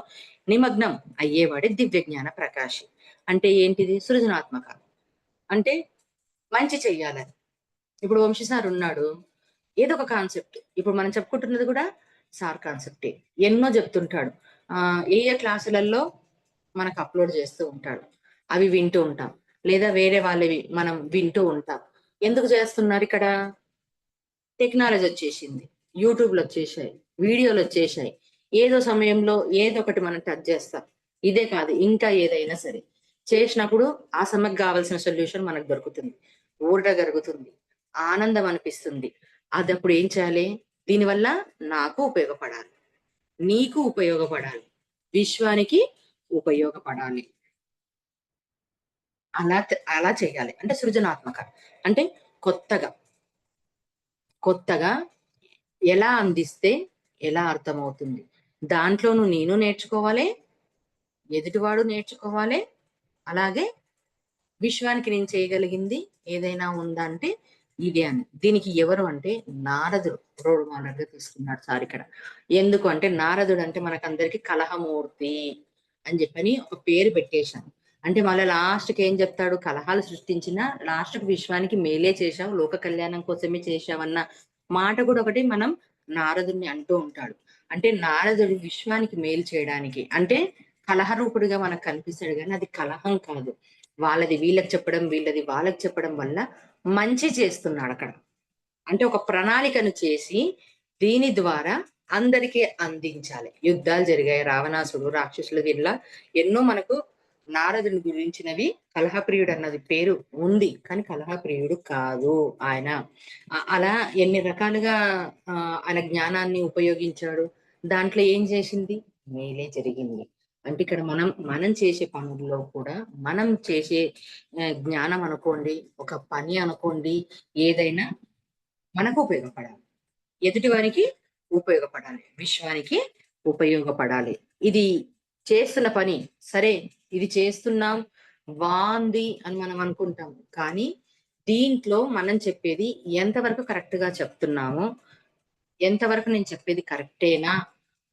నిమగ్నం అయ్యేవాడే దివ్య జ్ఞాన ప్రకాష్. అంటే ఏంటిది? సృజనాత్మక అంటే మంచి చెయ్యాలని. ఇప్పుడు వంశీ సార్ ఉన్నాడు. ఏదో ఒక కాన్సెప్ట్. ఇప్పుడు మనం చెప్పుకుంటున్నది కూడా సార్ కాన్సెప్టే. ఎన్నో చెప్తుంటాడు. ఏ క్లాసులలో మనకు అప్‌లోడ్ చేస్తూ ఉంటాడు. అవి వింటూ ఉంటాం. లేదా వేరే వాళ్ళవి మనం వింటూ ఉంటాం. ఎందుకు చేస్తున్నారిక్కడ? టెక్నాలజీ వచ్చేసింది. యూట్యూబ్‌లొచ్చేశాయి. వీడియోలొచ్చేశాయి. ఏదో సమయంలో ఏదో ఒకటి మనం టచ్ చేస్తాం. ఇదే కాదు ఇంకా ఏదైనా సరే. చేసినప్పుడు ఆ సమస్యకు గావాల్సిన సొల్యూషన్ మనకు దొరుకుతుంది. ఊరట గలుగుతుంది. ఆనందం అనిపిస్తుంది. అదప్పుడు ఏం చేయాలి? దీనివల్ల నాకు ఉపయోగపడాలి. నీకు ఉపయోగపడాలి. విశ్వానికి ఉపయోగపడాలి. అలా చేయాలి. అంటే సృజనాత్మక. అంటే కొత్తగా, కొత్తగా ఎలా అందిస్తే ఎలా అర్థమవుతుంది? దాంట్లోనూ నేను నేర్చుకోవాలి, ఎదుటివాడు నేర్చుకోవాలి. అలాగే విశ్వానికి నేను చేయగలిగింది ఏదైనా ఉందా అంటే, ఇదే అని. దీనికి ఎవరు అంటే నారదుడు రోల్ మోడల్ గా తీసుకున్నాడు సార్ ఇక్కడ. ఎందుకు అంటే నారదుడు అంటే మనకందరికి కలహమూర్తి అని చెప్పని ఒక పేరు పెట్టేశాం. అంటే మళ్ళీ లాస్ట్‌కి ఏం చెప్తాడు? కలహాలు సృష్టించినా లాస్ట్‌కి విశ్వానికి మేలే చేశావు, లోక కళ్యాణం కోసమే చేశావన్న మాట కూడా ఒకటి మనం నారదుడిని అంటూ ఉంటాడు. అంటే నారదుడు విశ్వానికి మేలు చేయడానికి అంటే కలహరూపుడిగా మనకు కనిపిస్తాడు గానీ అది కలహం కాదు. వాళ్ళది వీళ్ళకి చెప్పడం, వీళ్ళది వాళ్ళకి చెప్పడం వల్ల మంచి చేస్తున్నాడక్కడ. అంటే ఒక ప్రణాళికను చేసి, దీని ద్వారా అందరికీ అందించాలి. యుద్ధాలు జరిగాయి. రావణాసుడు, రాక్షసులు ఇట్లా ఎన్నో మనకు నారదుని గురించినవి కలహప్రియుడన్నది పేరు ఉంది. కానీ కలహప్రియుడు కాదు ఆయన. అలా ఎన్ని రకాలుగా ఆయన జ్ఞానాన్ని ఉపయోగించాడు. దాంట్లో ఏం చేసింది? మేలే జరిగింది. అంటే ఇక్కడ మనం చేసే పనుల్లో కూడా మనం చేసే జ్ఞానం అనుకోండి, ఒక పని అనుకోండి, ఏదైనా మనకు ఉపయోగపడాలి. ఎదుటి వారికి ఉపయోగపడాలి. విశ్వానికి ఉపయోగపడాలి. ఇది చేస్తున్న పని సరే, ఇది చేస్తున్నాం బావుంది అని మనం అనుకుంటాం. కానీ దీంట్లో మనం చెప్పేది ఎంతవరకు కరెక్ట్‌గా చెప్తున్నామో, ఎంతవరకు నేను చెప్పేది కరెక్టేనా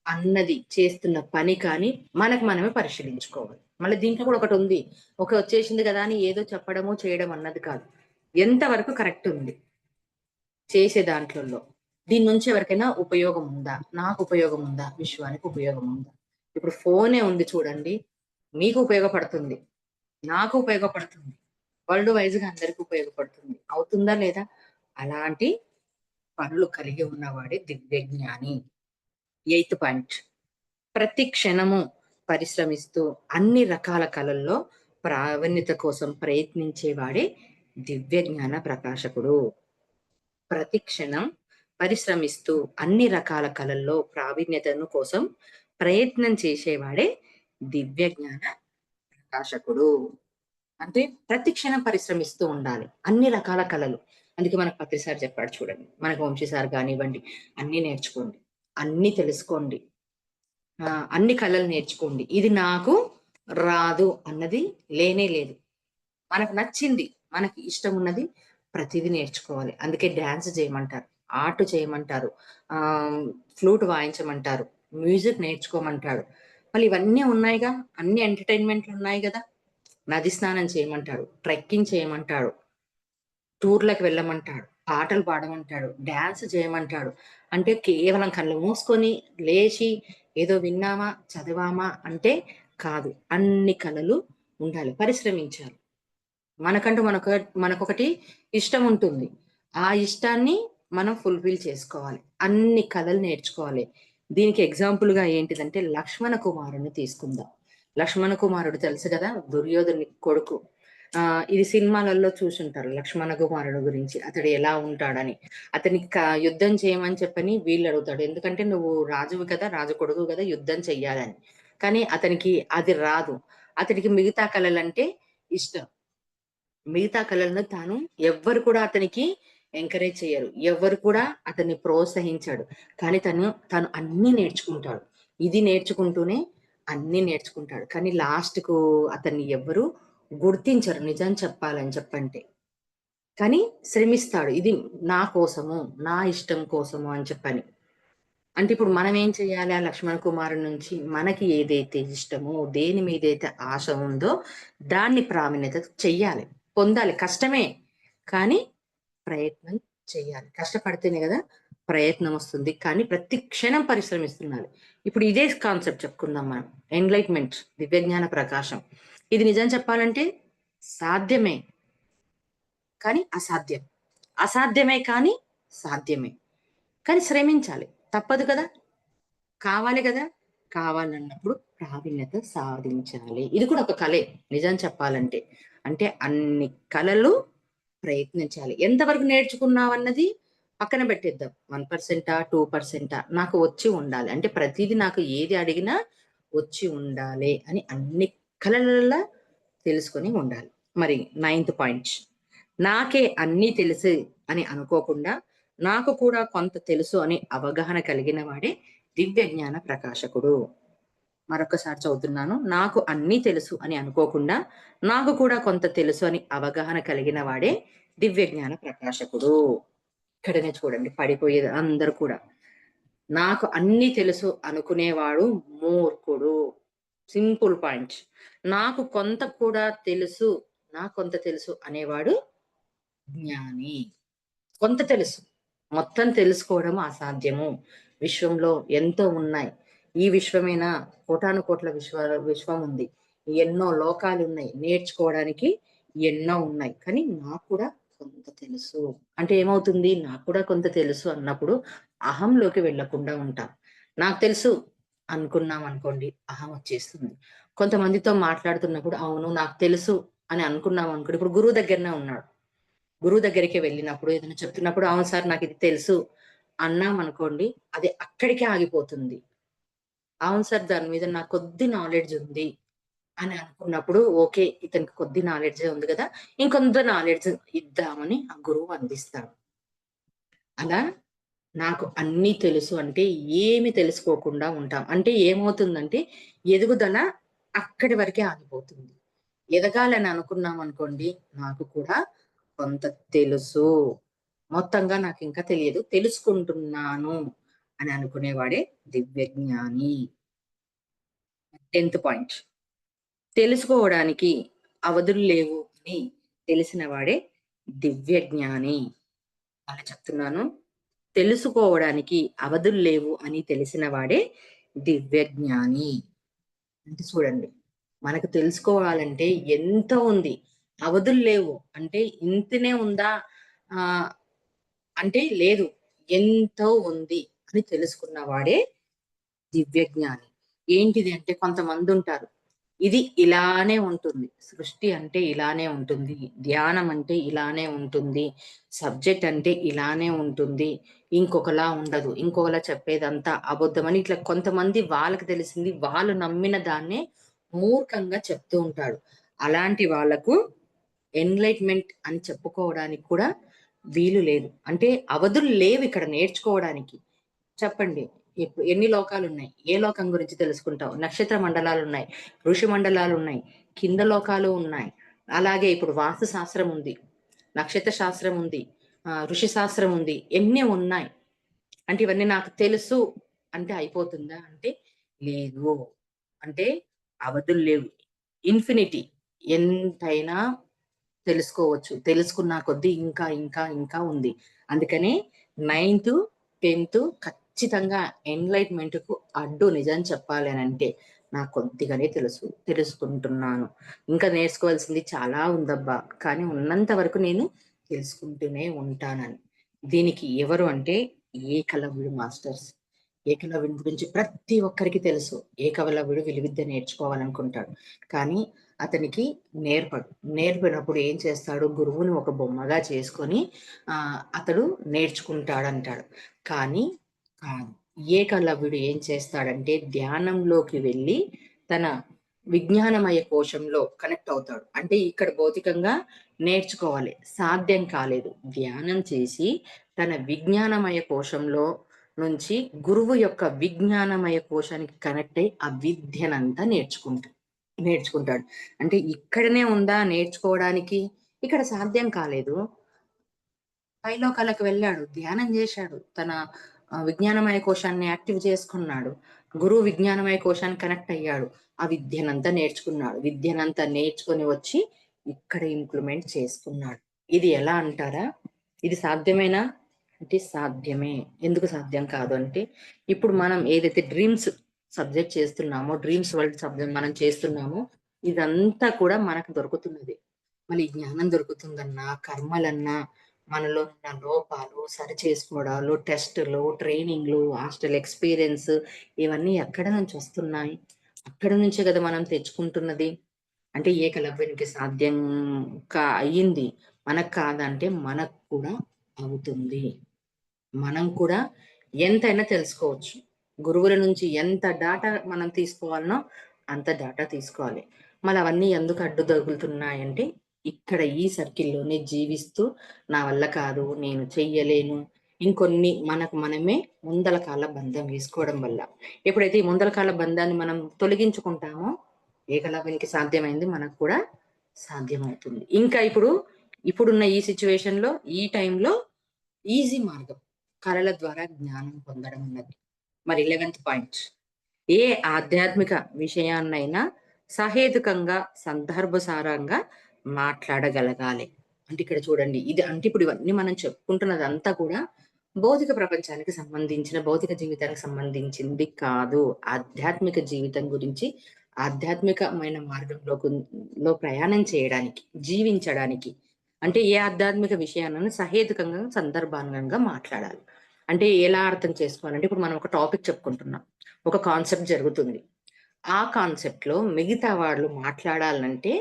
అన్నది చేస్తున్న పని కానీ మనకు మనమే పరిశీలించుకోవాలి. మళ్ళీ దీంట్లో కూడా ఒకటుంది. వచ్చేసింది కదా అని ఏదో చెప్పడము, చేయడం అన్నది కాదు. ఎంతవరకు కరెక్ట్ ఉంది? చేసే దాంట్లల్లో. దీని నుంచి ఎవరికైనా ఉపయోగం ఉందా? నాకు ఉపయోగం ఉందా? విశ్వానికి ఉపయోగం ఉందా? ఇప్పుడు ఫోనే ఉంది చూడండి. మీకు ఉపయోగపడుతుంది. నాకు ఉపయోగపడుతుంది. వరల్డ్ వైస్‌గా అందరికి ఉపయోగపడుతుంది. అవుతుందా లేదా? అలాంటి పనులు కలిగి ఉన్నవాడే దివ్యజ్ఞాని. Eighth point. ప్రతి క్షణము పరిశ్రమిస్తూ అన్ని రకాల కళల్లో ప్రావీణ్యత కోసం ప్రయత్నించేవాడే దివ్యజ్ఞాన ప్రకాశకుడు. ప్రతి క్షణం పరిశ్రమిస్తూ అన్ని రకాల కళల్లో ప్రావీణ్యతను కోసం ప్రయత్నం చేసేవాడే దివ్య జ్ఞాన ప్రకాశకుడు. అంటే ప్రతి క్షణం పరిశ్రమిస్తూ ఉండాలి. అన్ని రకాల కళలు. అందుకే మనకు పత్రి సార్ చెప్పాడు చూడండి. మనకు వంశీ సార్ కానివ్వండి, అన్నీ నేర్చుకోండి. అన్నీ తెలుసుకోండి. అన్ని కళలు నేర్చుకోండి. ఇది నాకు రాదు అన్నది లేనే లేదు. మనకు నచ్చింది, మనకి ఇష్టమున్నది ప్రతీదీ నేర్చుకోవాలి. అందుకే డాన్స్ చేయమంటారు. ఆర్ట్ చేయమంటారు. ఆహ్, ఫ్లూట్ వాయించమంటారు. మ్యూజిక్ నేర్చుకోమంటాడు. మళ్ళీ ఇవన్నీ ఉన్నాయిగా. అన్ని ఎంటర్‌టైన్‌మెంట్‌లున్నాయి గదా! నది స్నానం చేయమంటాడు. ట్రెక్కింగ్ చేయమంటాడు. టూర్‌లకి వెళ్ళమంటాడు. పాటలు పాడమంటాడు. డాన్స్ చేయమంటాడు. అంటే కేవలం కళ్ళు మూసుకొని, లేచి ఏదో విన్నామా, చదివామా అంటే కాదు. అన్ని కళలు ఉండాలి. పరిశ్రమించాలి. మనకంటూ మనకొకటి ఇష్టం ఉంటుంది. ఆ ఇష్టాన్ని మనం ఫుల్‌ఫిల్ చేసుకోవాలి. అన్ని కళలు నేర్చుకోవాలి. దీనికి ఎగ్జాంపుల్‌గా ఏంటిదంటే లక్ష్మణ కుమారుడిని తీసుకుందాం. లక్ష్మణ కుమారుడు తెలుసు గదా! దుర్యోధనుని కొడుకు. ఇది సినిమాలలో చూసుంటారు లక్ష్మణ కుమారుడు గురించి. అతడు ఎలా ఉంటాడని. అతనికి యుద్ధం చేయమని చెప్పని వీళ్ళడుగుతాడు. ఎందుకంటే నువ్వు రాజువి కదా! రాజు కొడుకు గదా! యుద్ధం చెయ్యాలని. కానీ అతనికి అది రాదు. అతనికి మిగతా కళలంటే ఇష్టం. మిగతా కళలను ఎవ్వరు కూడా అతనికి ఎంకరేజ్ చెయ్యరు. ఎవ్వరు కూడా అతన్ని ప్రోత్సహించడు. కానీ తను అన్నీ నేర్చుకుంటాడు. ఇది నేర్చుకుంటూనే అన్నీ నేర్చుకుంటాడు. కానీ లాస్ట్‌కు అతన్ని ఎవ్వరు గుర్తించరు నిజం చెప్పాలని చెప్పంటే. కానీ శ్రమిస్తాడు. ఇది నా కోసము, నా ఇష్టం కోసము అని చెప్పని. అంటే ఇప్పుడు మనం ఏం చేయాలి? ఆ లక్ష్మణ కుమారుడి నుంచి మనకి ఏదైతే ఇష్టమో, దేని మీదైతే ఆశ ఉందో దాన్ని ప్రావీణ్యత చెయ్యాలి. పొందాలి. కష్టమే. కానీ ప్రయత్నం చెయ్యాలి. కష్టపడితేనే గదా ప్రయత్నం వస్తుంది. కానీ ప్రతి క్షణం పరిశ్రమిస్తుండాలి. ఇప్పుడు ఇదే కాన్సెప్ట్ చెప్పుకుందాం మనం. ఎన్‌లైట్‌మెంట్ దివ్యజ్ఞాన ప్రకాశం. ఇది నిజం చెప్పాలంటే సాధ్యమే. కానీ అసాధ్యం. అసాధ్యమే కానీ సాధ్యమే. కానీ శ్రమించాలి. తప్పదు కదా! కావాలి గదా! కావాలన్నప్పుడు ప్రావీణ్యత సాధించాలి. ఇది కూడా ఒక కలే నిజం చెప్పాలంటే. అంటే అన్ని కళలు ప్రయత్నించాలి. ఎంతవరకు నేర్చుకున్నావన్నది పక్కన పెట్టేద్దాం. 1%, 2% నాకు వచ్చి ఉండాలి. అంటే ప్రతీదీ నాకు ఏది అడిగినా వచ్చి ఉండాలి అని అన్ని కళలల్ల తెలుసుకొని ఉండాలి. మరి నైన్త్ పాయింట్. నాకే అన్నీ తెలుసు అని అనుకోకుండా, నాకు కూడా కొంత తెలుసు అనే అవగాహన కలిగిన వాడే దివ్య జ్ఞాన ప్రకాశకుడు. మరొకసారి చదువుతున్నాను. నాకు అన్నీ తెలుసు అని అనుకోకుండా, నాకు కూడా కొంత తెలుసు అని అవగాహన కలిగిన వాడే దివ్య జ్ఞాన ప్రకాశకుడు. ఇక్కడనే చూడండి పడిపోయేది అందరూ కూడా. నాకు అన్నీ తెలుసు అనుకునేవాడు మూర్ఖుడు. Simple point. నాకు కొంత కూడా తెలుసు, నాకు కొంత తెలుసు అనేవాడు జ్ఞాని. కొంత తెలుసు. మొత్తం తెలుసుకోవడం అసాధ్యము. విశ్వంలో ఎంతో ఉన్నాయి. ఈ విశ్వమేనా? కోటానుకోట్ల విశ్వం ఉంది. ఎన్నో లోకాలున్నాయి. నేర్చుకోవడానికి ఎన్నో ఉన్నాయి. కానీ నాకు కూడా కొంత తెలుసు. అంటే ఏమవుతుంది? నాకు కూడా కొంత తెలుసు అన్నప్పుడు అహంలోకి వెళ్ళకుండా ఉంటాం. నాకు తెలుసు అనుకున్నామనుకోండి, అహం వచ్చేస్తుంది. కొంతమందితో మాట్లాడుతున్నప్పుడు అవును నాకు తెలుసు అని అనుకున్నామనుకోండి, ఇప్పుడు గురువు దగ్గరనే ఉన్నాడు. గురువు దగ్గరికి వెళ్ళినప్పుడు ఏదైనా చెప్తున్నప్పుడు, అవును సార్ నాకిది తెలుసు అన్నామనుకోండి, అది అక్కడికే ఆగిపోతుంది. అవును సార్ దాని మీద నాకు కొద్ది నాలెడ్జ్ ఉంది అని అనుకున్నప్పుడు, ఓకే. ఇతనికి కొద్ది నాలెడ్జే ఉంది గదా! ఇంకొంత నాలెడ్జ్ ఇద్దామని ఆ గురువు అందిస్తాడు. అలా నాకు అన్నీ తెలుసు అంటే ఏమి తెలుసుకోకుండా ఉంటాం. అంటే ఏమవుతుందంటే ఎదుగుదల అక్కడి వరకే ఆగిపోతుంది. ఎదగాలని అనుకున్నామనుకోండి, నాకు కూడా కొంత తెలుసు. మొత్తంగా నాకింకా తెలియదు. తెలుసుకుంటున్నాను అని అనుకునేవాడే దివ్యజ్ఞాని. 10థ్ పాయింట్. తెలుసుకోవడానికి అవధులు లేవు అని తెలిసిన వాడే దివ్యజ్ఞాని. మళ్ళీ చెప్తున్నాను. తెలుసుకోవడానికి అవధులు లేవు అని తెలిసిన వాడే దివ్యజ్ఞాని. అంటే చూడండి. మనకు తెలుసుకోవాలంటే ఎంతో ఉంది. అవధులు లేవు. అంటే ఇంతనే ఉందా? ఆహ్, అంటే లేదు. ఎంతో ఉంది అని తెలుసుకున్న వాడే దివ్యజ్ఞాని. ఏంటిది అంటే కొంతమందుంటారు. ఇది ఇలానే ఉంటుంది. సృష్టి అంటే ఇలానే ఉంటుంది. ధ్యానం అంటే ఇలానే ఉంటుంది. సబ్జెక్ట్ అంటే ఇలానే ఉంటుంది. ఇంకొకలా ఉండదు. ఇంకొకలా చెప్పేదంతా అబద్ధమని ఇట్లా కొంతమంది వాళ్ళకి తెలిసింది వాళ్ళు నమ్మిన దాన్నే మూర్ఖంగా చెప్తూ ఉంటాడు. అలాంటి వాళ్ళకు ఎన్‌లైట్‌మెంట్ అని చెప్పుకోవడానికి కూడా వీలు లేదు. అంటే అవధులు లేవిక్కడ నేర్చుకోవడానికి. చెప్పండి. ఎన్ని లోకాలున్నాయి? ఏ లోకం గురించి తెలుసుకుంటావు? నక్షత్ర మండలాలున్నాయి. ఋషి మండలాలున్నాయి. కింద లోకాలు ఉన్నాయి. అలాగే ఇప్పుడు వాస్తు శాస్త్రం ఉంది. నక్షత్ర శాస్త్రం ఉంది. ఋషి శాస్త్రం ఉంది. ఎన్ని ఉన్నాయి. అంటే ఇవన్నీ నాకు తెలుసు అంటే అయిపోతుందా? అంటే లేదు. అంటే అవధులు లేవు. ఇన్ఫినిటీ ఎంతైనా తెలుసుకోవచ్చు. తెలుసుకున్న కొద్దీ ఇంకా, ఇంకా, ఇంకా ఉంది. అందుకనే 9థ్, 10థ్ ఖచ్చితంగా ఎన్‌లైట్‌మెంట్‌కు అడ్డు నిజం చెప్పాలి అనంటే, నాకు కొద్దిగానే తెలుసు. తెలుసుకుంటున్నాను. ఇంకా నేర్చుకోవాల్సింది చాలా ఉందబ్బా! కానీ ఉన్నంత వరకు నేను తెలుసుకుంటూనే ఉంటానని. దీనికి ఎవరు అంటే ఏకలవ్యుడు మాస్టర్స్. ఏకలవ్యుని గురించి ప్రతి ఒక్కరికి తెలుసు. ఏకలవ్యుడు విలువిద్య నేర్చుకోవాలనుకుంటాడు. కానీ అతనికి నేర్పడు. నేర్పినప్పుడు ఏం చేస్తాడు? గురువుని ఒక బొమ్మగా చేసుకొని అతడు నేర్చుకుంటాడంటాడు. కానీ కాదు. ఏకలవ్యుడు ఏం చేస్తాడంటే ధ్యానంలోకి వెళ్ళి తన విజ్ఞానమయ కోశంలో కనెక్ట్ అవుతాడు. అంటే ఇక్కడ భౌతికంగా నేర్చుకోవాలి. సాధ్యం కాలేదు. ధ్యానం చేసి తన విజ్ఞానమయ కోశంలో నుంచి గురువు యొక్క విజ్ఞానమయ కోశానికి కనెక్ట్ అయ్యి ఆ విద్యనంతా నేర్చుకుంటాడు. అంటే ఇక్కడనే ఉందా నేర్చుకోవడానికి? ఇక్కడ సాధ్యం కాలేదు. పైలోకాలకు వెళ్ళాడు. ధ్యానం జేశాడు. తన విజ్ఞానమయ కోశాన్ని యాక్టివ్ చేసుకున్నాడు. గురువు విజ్ఞానమయ కోశానికి కనెక్ట్ అయ్యాడు. ఆ విద్యనంతా నేర్చుకున్నాడు. విద్యనంతా నేర్చుకొని వచ్చి ఇక్కడ ఇంప్లిమెంట్ చేసుకున్నాడు. ఇది ఎలా అంటారా? ఇది సాధ్యమేనా? అంటే సాధ్యమే. ఎందుకు సాధ్యం కాదు అంటే, ఇప్పుడు మనం ఏదైతే డ్రీమ్స్ సబ్జెక్ట్ చేస్తున్నామో, డ్రీమ్స్ వరల్డ్ సబ్జెక్ట్ మనం చేస్తున్నామో, ఇదంతా కూడా మనకు దొరుకుతున్నది. మళ్ళీ జ్ఞానం దొరుకుతుందన్నా, కర్మలన్నా, మనలో ఉన్న లోపాలు సరిచేసుకోవడాలు, టెస్టులు, ట్రైనింగ్‌లు, హాస్టల్ ఎక్స్‌పీరియన్స్ ఇవన్నీ ఎక్కడి నుంచొస్తున్నాయి? అక్కడి నుంచే గదా మనం తెచ్చుకుంటున్నది. అంటే ఏకలవ్యునికి సాధ్యం అయ్యింది. మనకు కాదంటే మనకు కూడా అవుతుంది. మనం కూడా ఎంతైనా తెలుసుకోవచ్చు. గురువుల నుంచి ఎంత డాటా మనం తీసుకోవాలనో అంత డాటా తీసుకోవాలి. మళ్ళీ అవన్నీ ఎందుకు అడ్డు తగులుతున్నాయంటే, ఇక్కడ ఈ సర్కిల్‌లోనే జీవిస్తూ నా వల్ల కాదు, నేను చెయ్యలేను, ఇంకొన్ని మనకు మనమే ముందల కాల బంధం వేసుకోవడం వల్ల, ఎప్పుడైతే ఈ ముందల కాల బంధాన్ని మనం తొలగించుకుంటామో ఏకలవ్యునికి సాధ్యమైంది మనకు కూడా సాధ్యమవుతుంది. ఇంకా ఇప్పుడున్న ఈ సిచ్యువేషన్ లో, ఈ టైంలో ఈజీ మార్గం కళల ద్వారా జ్ఞానం పొందడం ఉన్నది. మరి 11th పాయింట్, ఏ ఆధ్యాత్మిక విషయాన్నైనా సహేతుకంగా సందర్భసారంగా మాట్లాడగలగాలి. అంటే ఇక్కడ చూడండి, ఇది అంటే ఇప్పుడు ఇవన్నీ మనం చెప్పుకుంటున్నదంతా కూడా భౌతిక ప్రపంచానికి సంబంధించిన, భౌతిక జీవితానికి సంబంధించింది కాదు. ఆధ్యాత్మిక జీవితం గురించి, ఆధ్యాత్మికమైన లో ప్రయాణం చేయడానికి, జీవించడానికి. అంటే ఏ ఆధ్యాత్మిక విషయాన్ని సహేతుకంగా సందర్భాంగంగా మాట్లాడాలి. అంటే ఎలా అర్థం చేసుకోవాలంటే, ఇప్పుడు మనం ఒక టాపిక్ చెప్పుకుంటున్నాం, ఒక కాన్సెప్ట్ జరుగుతుంది. ఆ కాన్సెప్ట్ లో మిగతా వాళ్ళు మాట్లాడాలంటే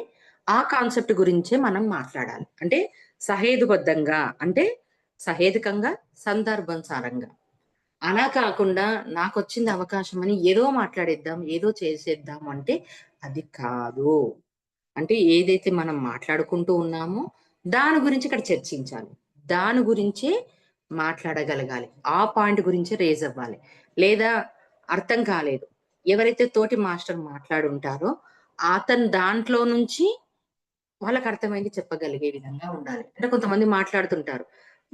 ఆ కాన్సెప్ట్ గురించే మనం మాట్లాడాలి. అంటే సహేతుబద్ధంగా, అంటే సహేతుకంగా, సందర్భానుసారంగా. అలా కాకుండా నాకొచ్చింది అవకాశం అని ఏదో మాట్లాడేద్దాం, ఏదో చేసేద్దాం అంటే అది కాదు. అంటే ఏదైతే మనం మాట్లాడుకుంటూ ఉన్నామో దాని గురించి ఇక్కడ చర్చించాలి. దాని గురించే మాట్లాడగలగాలి. ఆ పాయింట్ గురించే రేజ్ అవ్వాలి. లేదా అర్థం కాలేదు, ఎవరైతే తోటి మాస్టర్ మాట్లాడుంటారో అతను దాంట్లో నుంచి వాళ్ళకి అర్థమైంది చెప్పగలిగే విధంగా ఉండాలి. అంటే కొంతమంది మాట్లాడుతుంటారు,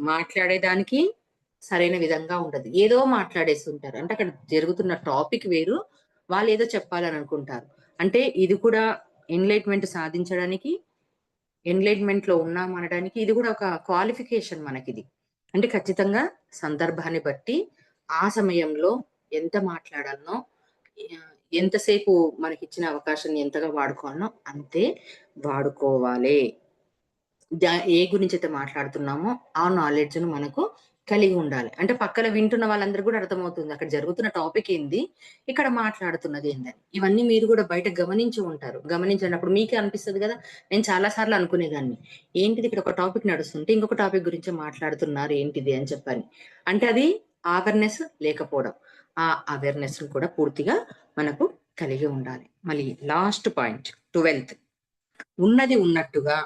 మాట్లాడేదానికి సరైన విధంగా ఉండదు. ఏదో మాట్లాడేస్తుంటారు. అంటే అక్కడ జరుగుతున్న టాపిక్ వేరు, వాళ్ళేదో చెప్పాలని అనుకుంటారు. అంటే ఇది కూడా ఎన్‌లైట్‌మెంట్ సాధించడానికి, ఎన్‌లైట్‌మెంట్‌లో ఉన్నామనడానికి ఇది కూడా ఒక క్వాలిఫికేషన్ మనకిది. అంటే ఖచ్చితంగా సందర్భాన్ని బట్టి, ఆ సమయంలో ఎంత మాట్లాడాలనో, ఎంతసేపు మనకిచ్చిన అవకాశాన్ని ఎంతగా వాడుకోవాలనో అంతే వాడుకోవాలి. ఏ గురించైతే మాట్లాడుతున్నామో ఆ నాలెడ్జ్‌ను మనకు కలిగి ఉండాలి. అంటే పక్కన వింటున్న వాళ్ళందరికి కూడా అర్థమవుతుంది, అక్కడ జరుగుతున్న టాపిక్ ఏంది, ఇక్కడ మాట్లాడుతున్నది ఏందని. ఇవన్నీ మీరు కూడా బయట గమనించి ఉంటారు. గమనించినప్పుడు మీకే అనిపిస్తది గదా! నేను చాలా సార్లు అనుకునేదాన్ని, ఏంటిది ఇక్కడ ఒక టాపిక్ నడుస్తుంటే ఇంకొక టాపిక్ గురించే మాట్లాడుతున్నారు ఏంటిది అని చెప్పని. అంటే అది అవేర్‌నెస్ లేకపోవడం. ఆ అవేర్‌నెస్‌ని కూడా పూర్తిగా మనకు కలిగి ఉండాలి. మళ్ళీ లాస్ట్ పాయింట్ 12థ్, ఉన్నది ఉన్నట్టుగా,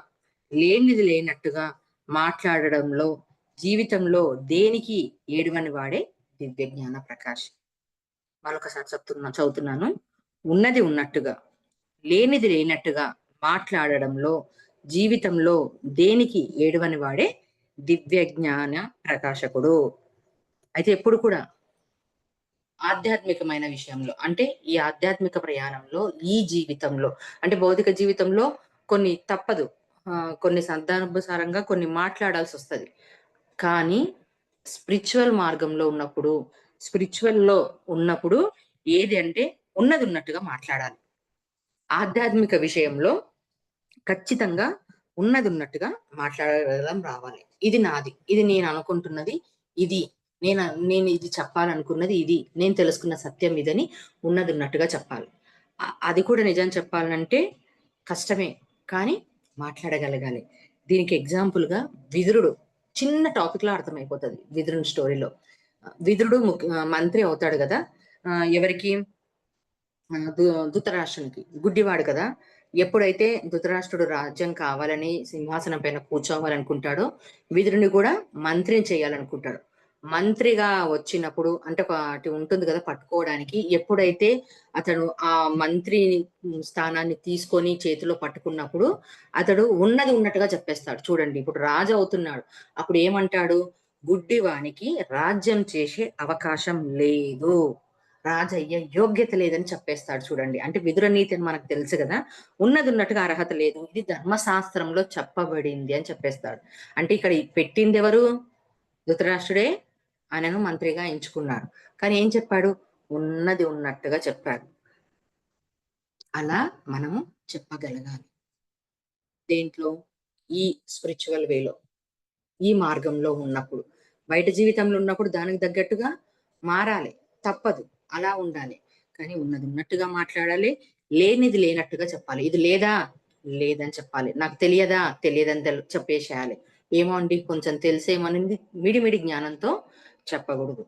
లేనిది లేనట్టుగా మాట్లాడడంలో, జీవితంలో దేనికి ఏడువని వాడే దివ్య జ్ఞాన ప్రకాష్. మరొకసారి చదువుతున్నాను. ఉన్నది ఉన్నట్టుగా, లేనిది లేనట్టుగా మాట్లాడడంలో, జీవితంలో దేనికి ఏడువని వాడే దివ్య జ్ఞాన ప్రకాశకుడు. అయితే ఎప్పుడు కూడా ఆధ్యాత్మికమైన విషయంలో, అంటే ఈ ఆధ్యాత్మిక ప్రయాణంలో, ఈ జీవితంలో, అంటే భౌతిక జీవితంలో కొన్ని తప్పదు. కొన్ని సందర్భానుసారంగా కొన్ని మాట్లాడాల్సొస్తది. కానీ స్పిరిచ్యువల్ మార్గంలో ఉన్నప్పుడు, స్పిరిచ్యువల్‌లో ఉన్నప్పుడు ఏది అంటే ఉన్నది ఉన్నట్టుగా మాట్లాడాలి. ఆధ్యాత్మిక విషయంలో ఖచ్చితంగా ఉన్నదున్నట్టుగా మాట్లాడడం రావాలి. ఇది నాది, ఇది నేననుకుంటున్నది ఇది, నేను ఇది చెప్పాలనుకున్నది ఇది, నేను తెలుసుకున్న సత్యం ఇదని ఉన్నదున్నట్టుగా చెప్పాలి. అది కూడా నిజం చెప్పాలంటే కష్టమే, కానీ మాట్లాడగలగాలి. దీనికి ఎగ్జాంపుల్‌గా విదురుడు, చిన్న టాపిక్‌లో అర్థమైపోతది విదురుని స్టోరీలో. విదురుడు మంత్రి అవుతాడు గదా! ఎవరికి? ఆ! ధృతరాష్ట్రునికి. గుడ్డివాడు కదా! ఎప్పుడైతే ధృతరాష్ట్రుడు రాజ్యం కావాలని సింహాసనం పైన కూర్చోవాలనుకుంటాడో, విదురుని కూడా మంత్రిని చేయాలనుకుంటాడు. మంత్రిగా వచ్చినప్పుడు అంటే ఒకటి ఉంటుంది కదా పట్టుకోవడానికి. ఎప్పుడైతే అతడు ఆ మంత్రి స్థానాన్ని తీసుకొని చేతిలో పట్టుకున్నప్పుడు, అతడు ఉన్నది ఉన్నట్టుగా చెప్పేస్తాడు. చూడండి, ఇప్పుడు రాజు అవుతున్నాడు. అప్పుడు ఏమంటాడు? గుడ్డివానికి రాజ్యం చేసే అవకాశం లేదు, రాజయ్య యోగ్యత లేదని చెప్పేస్తాడు చూడండి. అంటే విదుర నీతి అని మనకు తెలుసు గదా! ఉన్నదున్నట్టుగా అర్హత లేదు, ఇది ధర్మశాస్త్రంలో చెప్పబడింది అని చెప్పేస్తాడు. అంటే ఇక్కడ పెట్టిందెవరు? ధృతరాష్ట్రుడే. ఆయనను మంత్రిగా ఎంచుకున్నాడు. కానీ ఏం చెప్పాడు? ఉన్నది ఉన్నట్టుగా చెప్పాడు. అలా మనము చెప్పగలగాలి. దేంట్లో? ఈ స్పిరిచ్యువల్ వేలో, ఈ మార్గంలో ఉన్నప్పుడు. బయట జీవితంలో ఉన్నప్పుడు దానికి తగ్గట్టుగా మారాలి. తప్పదు. అలా ఉండాలి. కానీ ఉన్నది ఉన్నట్టుగా మాట్లాడాలి. లేనిది లేనట్టుగా చెప్పాలి. ఇది లేదా? లేదని చెప్పాలి. నాకు తెలియదా? తెలియదని చెప్పేసేయాలి. ఏమో అండి కొంచెం తెలిసేమనింది మిడి జ్ఞానంతో చెప్పకూడదు.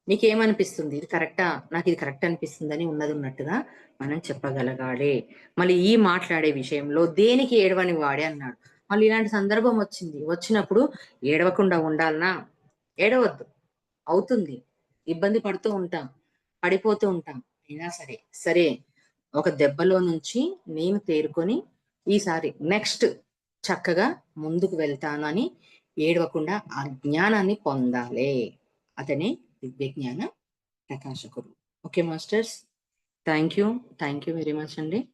నీకేమనిపిస్తుంది? ఇది కరెక్టా? నాకిది కరెక్ట్ అనిపిస్తుందని ఉన్నది ఉన్నట్టుగా మనం చెప్పగలగాలి. మళ్ళీ ఈ మాట్లాడే విషయంలో దేనికి ఏడవని వాడే అన్నాడు. మళ్ళీ ఇలాంటి సందర్భం వచ్చింది. వచ్చినప్పుడు ఏడవకుండా ఉండాలనా? ఏడవద్దు. అవుతుంది. ఇబ్బంది పడుతూ ఉంటాం. పడిపోతూ ఉంటాం. అయినా సరే, సరే ఒక దెబ్బలో నుంచి నేను తేరుకొని ఈసారి నెక్స్ట్ చక్కగా ముందుకు వెళ్తాను అని ఏడవకుండా ఆ జ్ఞానాన్ని పొందాలి. అతనే దివ్య జ్ఞాన ప్రకాశకుడు. Okay masters. Thank you. Thank you very much అండి.